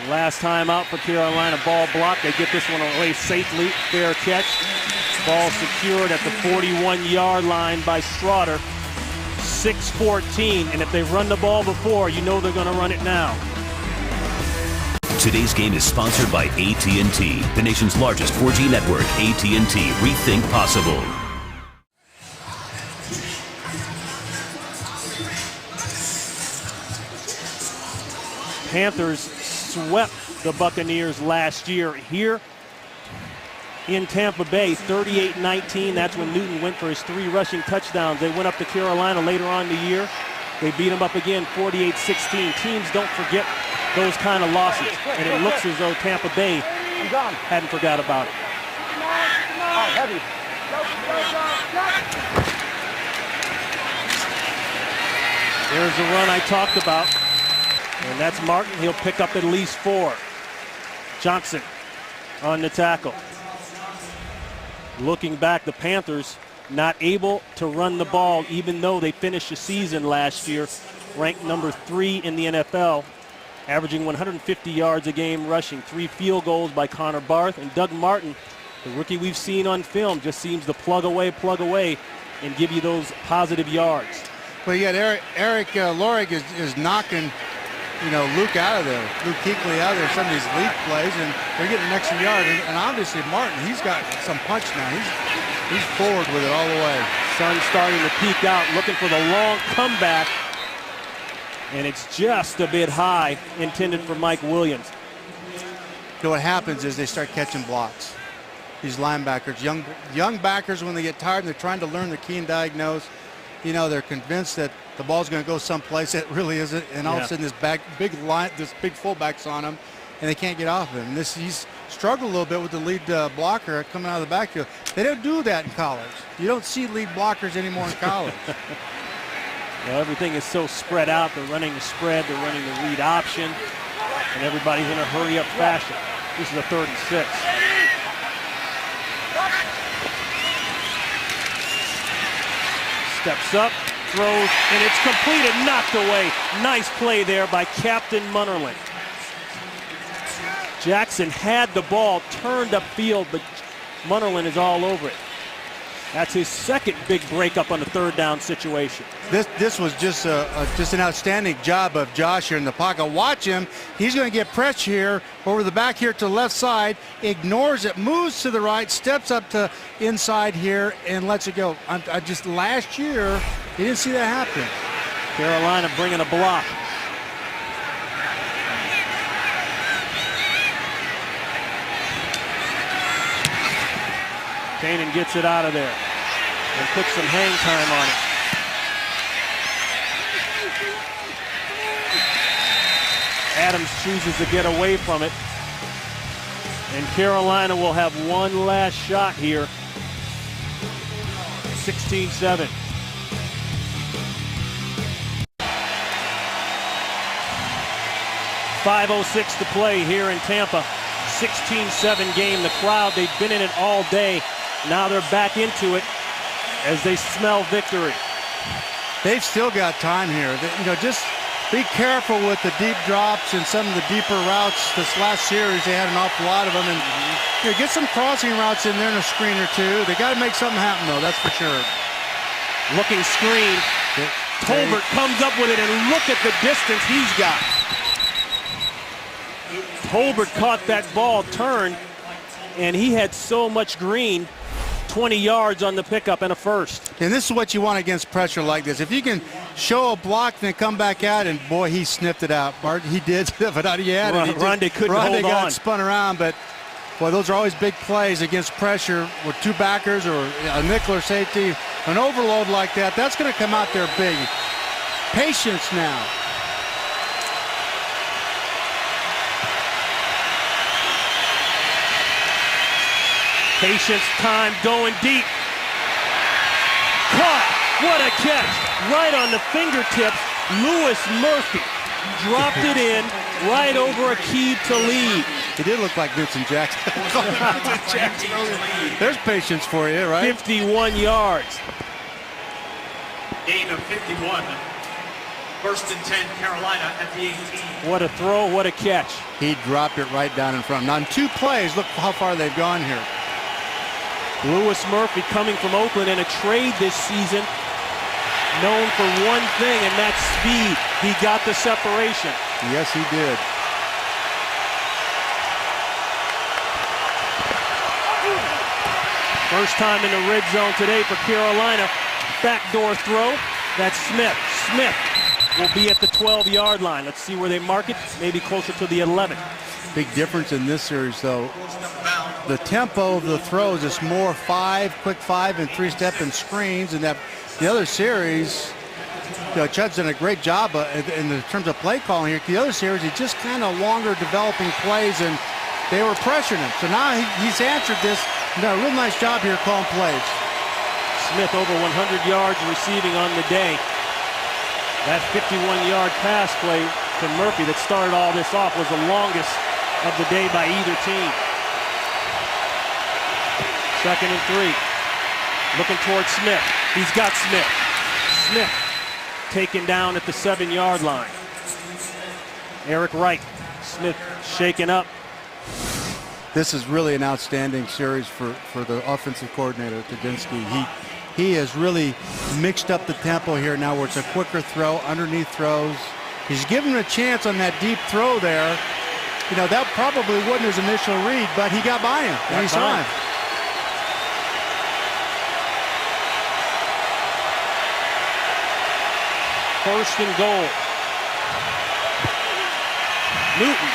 Last time out for Carolina, ball blocked. They get this one away safely. Fair catch. Ball secured at the 41-yard line by Straughter. 6-14, and if they've run the ball before, you know they're going to run it now. Today's game is sponsored by AT&T, the nation's largest 4G network. AT&T, rethink possible. Panthers swept the Buccaneers last year here in Tampa Bay, 38-19. That's when Newton went for his 3 rushing touchdowns. They went up to Carolina later on in the year. They beat them up again, 48-16. Teams don't forget those kind of losses, and it looks as though Tampa Bay hadn't forgot about it. There's the run I talked about. And that's Martin. He'll pick up at least 4. Johnson on the tackle. Looking back, the Panthers not able to run the ball, even though they finished the season last year ranked number 3 in the NFL, averaging 150 yards a game rushing. 3 field goals by Connor Barth. And Doug Martin, the rookie we've seen on film, just seems to plug away, and give you those positive yards. Well, you got Eric Lorig is knocking Luke out of there, Luke Kuechly out of there, some of these lead plays, and they're getting an extra yard. And obviously Martin, he's got some punch now. He's forward with it all the way. Sun starting to peek out, looking for the long comeback. And it's just a bit high, intended for Mike Williams. What happens is they start catching blocks. These linebackers, young backers, when they get tired and they're trying to learn the key and diagnose, they're convinced that the ball's going to go someplace that really isn't, and all of a sudden this big fullback's on him, and they can't get off of him. He's struggled a little bit with the lead blocker coming out of the backfield. They don't do that in college. You don't see lead blockers anymore in college. Well, everything is so spread out. They're running the spread, they're running the read option, and everybody's in a hurry-up fashion. This is a 3rd and 6. Steps up, throws, and it's completed, knocked away. Nice play there by Captain Munnerlyn. Jackson had the ball, turned upfield, but Munnerlyn is all over it. That's his second big breakup on the 3rd down situation. This was just an outstanding job of Josh here in the pocket. Watch him. He's going to get pressure here over the back here to the left side, ignores it, moves to the right, steps up to inside here, and lets it go. Just last year, you didn't see that happen. Carolina bringing a block. Kanan gets it out of there and puts some hang time on it. Adams chooses to get away from it. And Carolina will have one last shot here. 16-7. .506 to play here in Tampa. 16-7 game. The crowd, they've been in it all day. Now they're back into it as they smell victory. They've still got time here. Just be careful with the deep drops and some of the deeper routes. This last series, they had an awful lot of them. And get some crossing routes in there and a screen or two. They got to make something happen, though. That's for sure. Looking screen. Tolbert comes up with it, and look at the distance he's got. Tolbert caught that ball, turned, and he had so much green. 20 yards on the pickup and a first. And this is what you want against pressure like this. If you can show a block, then come back out, and boy, he sniffed it out. Bart, he did sniff it out. He had it. Ronde couldn't hold on. Got spun around, but boy, those are always big plays against pressure with two backers or a nickel or safety. An overload like that, that's going to come out there big. Patience now. Patience, time, going deep. Caught. What a catch. Right on the fingertips. Louis Murphy dropped it in right over Aqib Talib. He did look like Vincent Jackson. There's patience for you, right? 51 yards. Gain of 51. 1st and 10, Carolina at the 18. What a throw, what a catch. He dropped it right down in front. Now, in 2 plays, look how far they've gone here. Louis Murphy coming from Oakland in a trade this season, known for one thing, and that's speed. He got the separation. Yes, he did. First time in the red zone today for Carolina. Backdoor throw. That's Smith. Smith will be at the 12-yard line. Let's see where they mark it. Maybe closer to the 11. Big difference in this series, though. The tempo of the throws is more quick 5 and 3-step and screens, and that the other series, Chud's done a great job in terms of play calling here. The other series, he just kind of longer developing plays, and they were pressuring him. So now he's answered this. Done a real nice job here calling plays. Smith over 100 yards receiving on the day. That 51-yard pass play to Murphy that started all this off was the longest of the day by either team. 2nd and 3. Looking towards Smith. He's got Smith. Smith taken down at the 7-yard line. Eric Wright. Smith shaken up. This is really an outstanding series for the offensive coordinator, Tedinski. He has really mixed up the tempo here now where it's a quicker throw, underneath throws, He's given him a chance on that deep throw there. You know, that probably wasn't his initial read, but he got by him, and he saw him. First and goal. Newton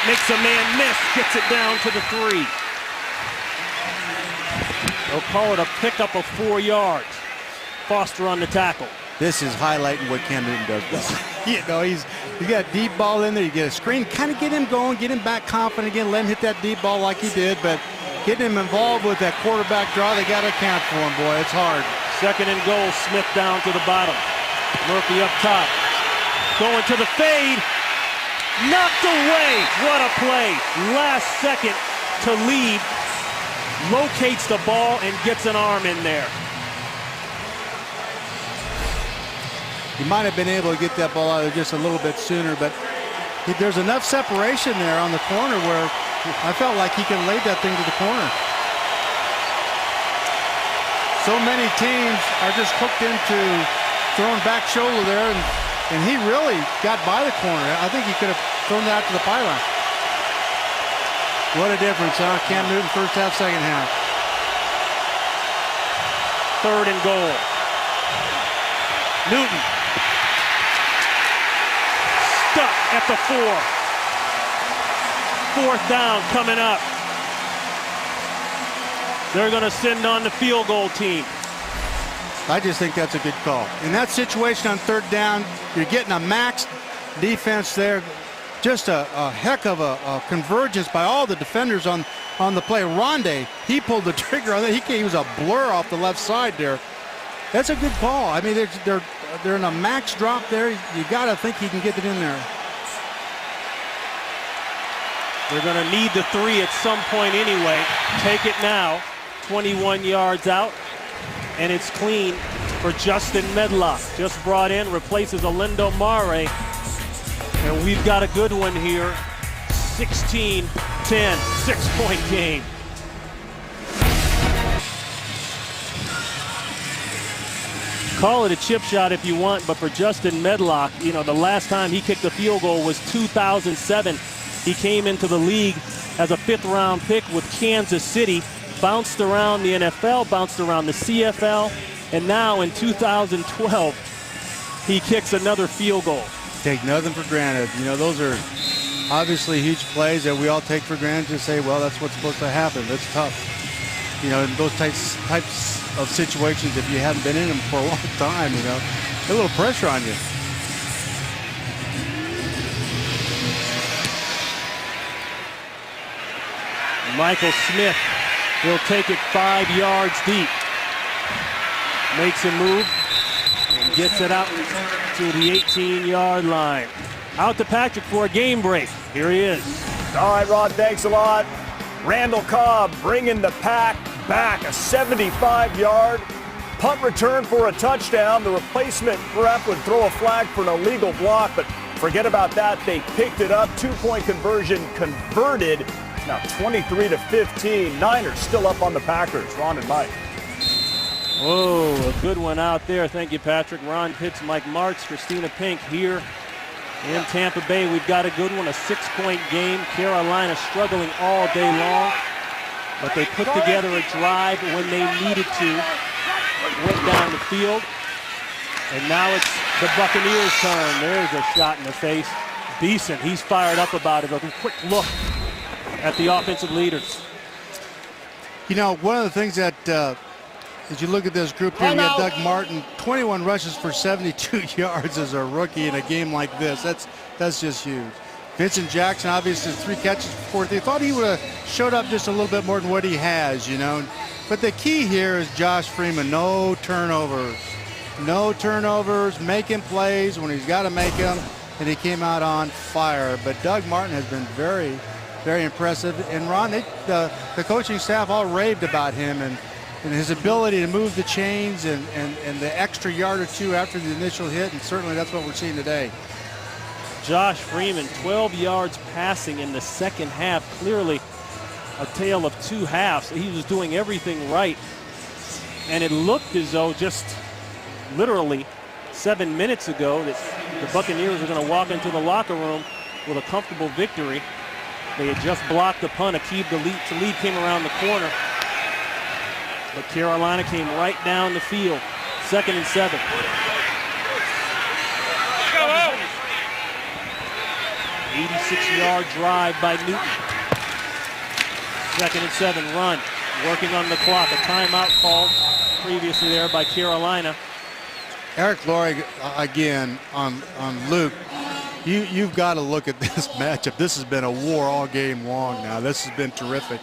makes a man miss, gets it down to the 3. They'll call it a pickup of 4 yards. Foster on the tackle. This is highlighting what Cam Newton does best. You know, he's got a deep ball in there. You get a screen, kind of get him going, get him back confident again, let him hit that deep ball like he did, but getting him involved with that quarterback draw, they got to account for him, boy. It's hard. Second and goal, Smith down to the bottom. Murphy up top. Going to the fade. Knocked away. What a play. Last second to lead. Locates the ball and gets an arm in there. He might have been able to get that ball out of there just a little bit sooner, but there's enough separation there on the corner where I felt like he could have laid that thing to the corner. So many teams are just hooked into throwing back shoulder there, and he really got by the corner. I think he could have thrown that out to the pylon. What a difference, huh? Cam Newton first half, second half. Third and goal. Newton. Stuck at the 4. Fourth down coming up. They're going to send on the field goal team. I just think that's a good call. In that situation on third down, you're getting a max defense there. Just a heck of a convergence by all the defenders on the play. Rondé, he pulled the trigger on that. He was a blur off the left side there. That's a good call. I mean, they're in a max drop there. You got to think he can get it in there. They're going to need the 3 at some point anyway. Take it now. 21 yards out. And it's clean for Justin Medlock. Just brought in, replaces Alindo Mare. And we've got a good one here. 16-10, 6-point game. Call it a chip shot if you want, but for Justin Medlock, you know, the last time he kicked a field goal was 2007. He came into the league as a 5th-round pick with Kansas City, bounced around the NFL, bounced around the CFL, and now in 2012, he kicks another field goal. Take nothing for granted. You know, those are obviously huge plays that we all take for granted to say, well, that's what's supposed to happen. That's tough. You know, in those types of situations, if you haven't been in them for a long time, you know, a little pressure on you. Michael Smith will take it 5 yards deep. Makes a move and gets it out to the 18-yard line. Out to Patrick for a game break. Here he is. All right, Rod, thanks a lot. Randall Cobb bringing the pack back. A 75-yard punt return for a touchdown. The replacement ref would throw a flag for an illegal block, but forget about that. They picked it up. 2-point conversion converted. Now 23-15. Niners still up on the Packers. Ron and Mike. Whoa, a good one out there. Thank you, Patrick. Ron Pitts, Mike Martz, Christina Pink here in Tampa Bay. We've got a good one, a 6-point game. Carolina struggling all day long, but they put together a drive when they needed to. Went down the field, and now it's the Buccaneers' turn. There's a shot in the face. Beeson, he's fired up about it. A quick look at the offensive leaders. You know, one of the things that as you look at this group here, you have Doug Martin, 21 rushes for 72 yards as a rookie in a game like this. That's just huge. Vincent Jackson, obviously 3 catches for 4. They thought he would have showed up just a little bit more than what he has, you know. But the key here is Josh Freeman, no turnovers. No turnovers, making plays when he's got to make them, and he came out on fire. But Doug Martin has been very, very impressive. And Ron, the coaching staff all raved about him and his ability to move the chains and the extra yard or 2 after the initial hit, and certainly that's what we're seeing today. Josh Freeman, 12 yards passing in the second half. Clearly a tale of 2 halves. He was doing everything right, and it looked as though just literally 7 minutes ago that the Buccaneers are going to walk into the locker room with a comfortable victory. They had just blocked the punt. Aqib Talib came around the corner. But Carolina came right down the field. 2nd and 7. 86-yard drive by Newton. 2nd and 7, run. Working on the clock. A timeout called previously there by Carolina. Eric Lorig, again, on Luke, you've got to look at this matchup. This has been a war all game long now. This has been terrific.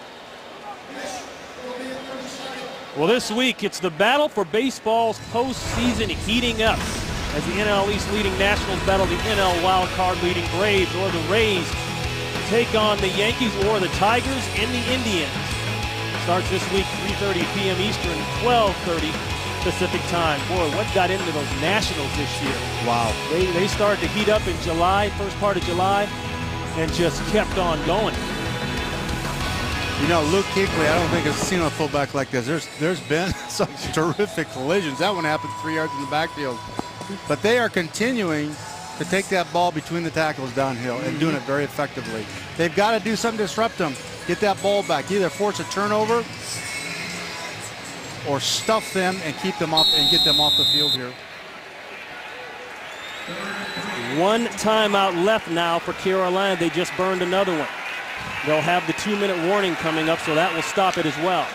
Well, this week, it's the battle for baseball's postseason heating up as the NL East leading Nationals battle the NL Wild Card leading Braves, or the Rays take on the Yankees, or the Tigers and the Indians. Starts this week, 3:30 p.m. Eastern, 12:30 Pacific time. Boy, what got into those Nationals this year? Wow. They started to heat up in July, first part of July, and just kept on going. You know, Luke Kuechly, I don't think I've seen a fullback like this. There's been some terrific collisions. That one happened 3 yards in the backfield. But they are continuing to take that ball between the tackles downhill and doing it very effectively. They've got to do something to disrupt them. Get that ball back. Either force a turnover or stuff them and keep them off and get them off the field here. 1 timeout left now for Carolina. They just burned another one. They'll have the 2-minute warning coming up, so that will stop it as well.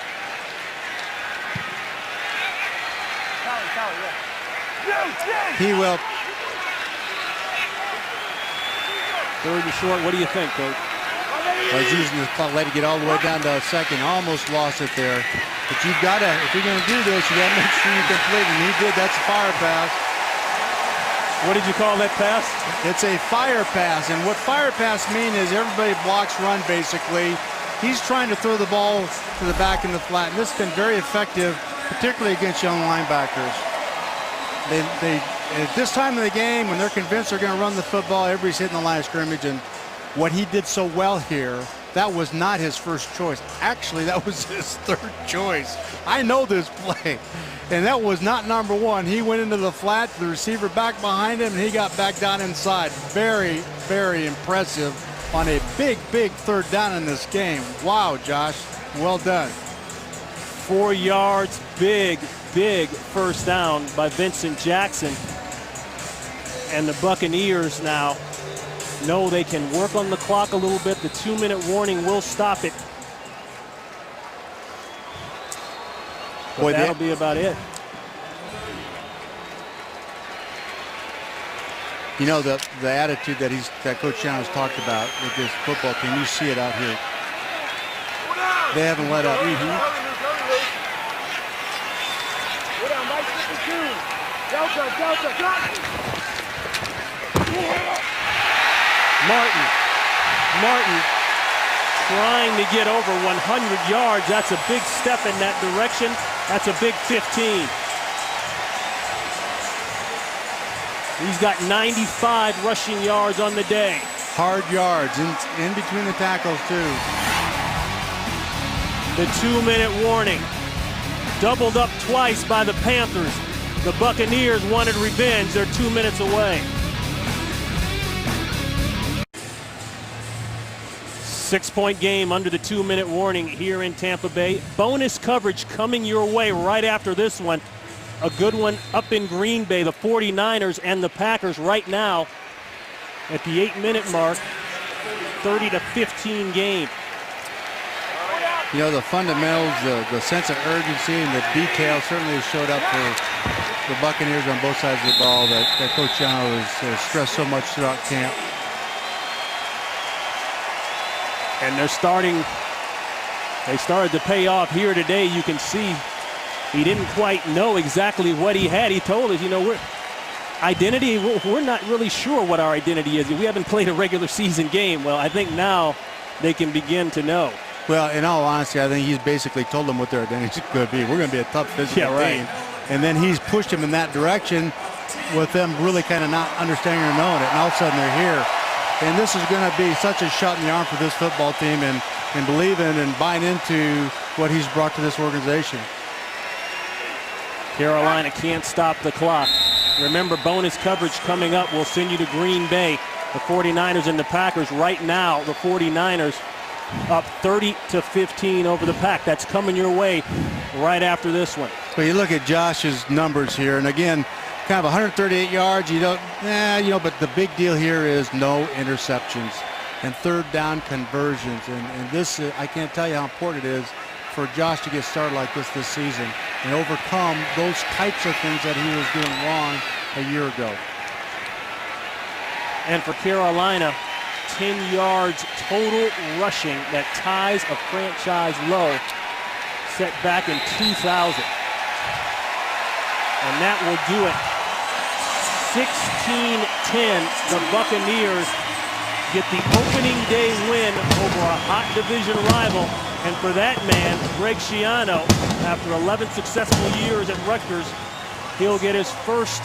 He will. 3rd and short. What do you think, Coach? Well, he's using the clock, let it get all the way down to a second. Almost lost it there. But you've got to, if you're going to do this, you got to make sure you complete it. And he did. That's a fire pass. What did you call that pass? It's a fire pass. And what fire pass mean is everybody blocks run, basically. He's trying to throw the ball to the back in the flat. And this has been very effective, particularly against young linebackers. They at this time of the game, when they're convinced they're going to run the football, everybody's hitting the line of scrimmage. And what he did so well here, that was not his first choice. Actually, that was his 3rd choice. I know this play. And that was not number 1. He went into the flat, the receiver back behind him, and he got back down inside. Very, very impressive on a big, big 3rd down in this game. Wow, Josh, well done. 4 yards, big first down by Vincent Jackson. And the Buccaneers now know they can work on the clock a little bit. The 2-minute warning will stop it. But Boy, that'll be about it. You know, the attitude that Coach Shannon has talked about with this football team, you see it out here. They haven't let up. Martin trying to get over 100 yards. That's a big step in that direction. That's a big 15. He's got 95 rushing yards on the day. Hard yards in between the tackles, too. The 2-minute warning. Doubled up twice by the Panthers. The Buccaneers wanted revenge. They're 2 minutes away. 6-point game under the 2-minute warning here in Tampa Bay. Bonus coverage coming your way right after this one. A good one up in Green Bay, the 49ers and the Packers right now at the 8-minute mark. 30-15 game. You know, the fundamentals, the sense of urgency and the detail certainly showed up for the Buccaneers on both sides of the ball that Coach Shannon has stressed so much throughout camp. And they started to pay off here today. You can see he didn't quite know exactly what he had. He told us, you know, we're not really sure what our identity is. We haven't played a regular season game. Well, I think now they can begin to know. Well, in all honesty, I think he's basically told them what their identity is going to be. We're going to be a tough physical team. And then he's pushed them in that direction with them really kind of not understanding or knowing it. And all of a sudden they're here. And this is going to be such a shot in the arm for this football team and believing and buying into what he's brought to this organization. Carolina can't stop the clock. Remember, bonus coverage coming up. We'll send you to Green Bay. The 49ers and the Packers. Right now, the 49ers up 30-15 over the Pack. That's coming your way right after this one. But you look at Josh's numbers here, and again, kind of 138 yards. But the big deal here is no interceptions and third down conversions. And this, I can't tell you how important it is for Josh to get started like this season and overcome those types of things that he was doing wrong a year ago. And for Carolina, 10 yards total rushing. That ties a franchise low set back in 2000. And that will do it. 16-10, the Buccaneers get the opening day win over a hot division rival. And for that man, Greg Schiano, after 11 successful years at Rutgers, he'll get his first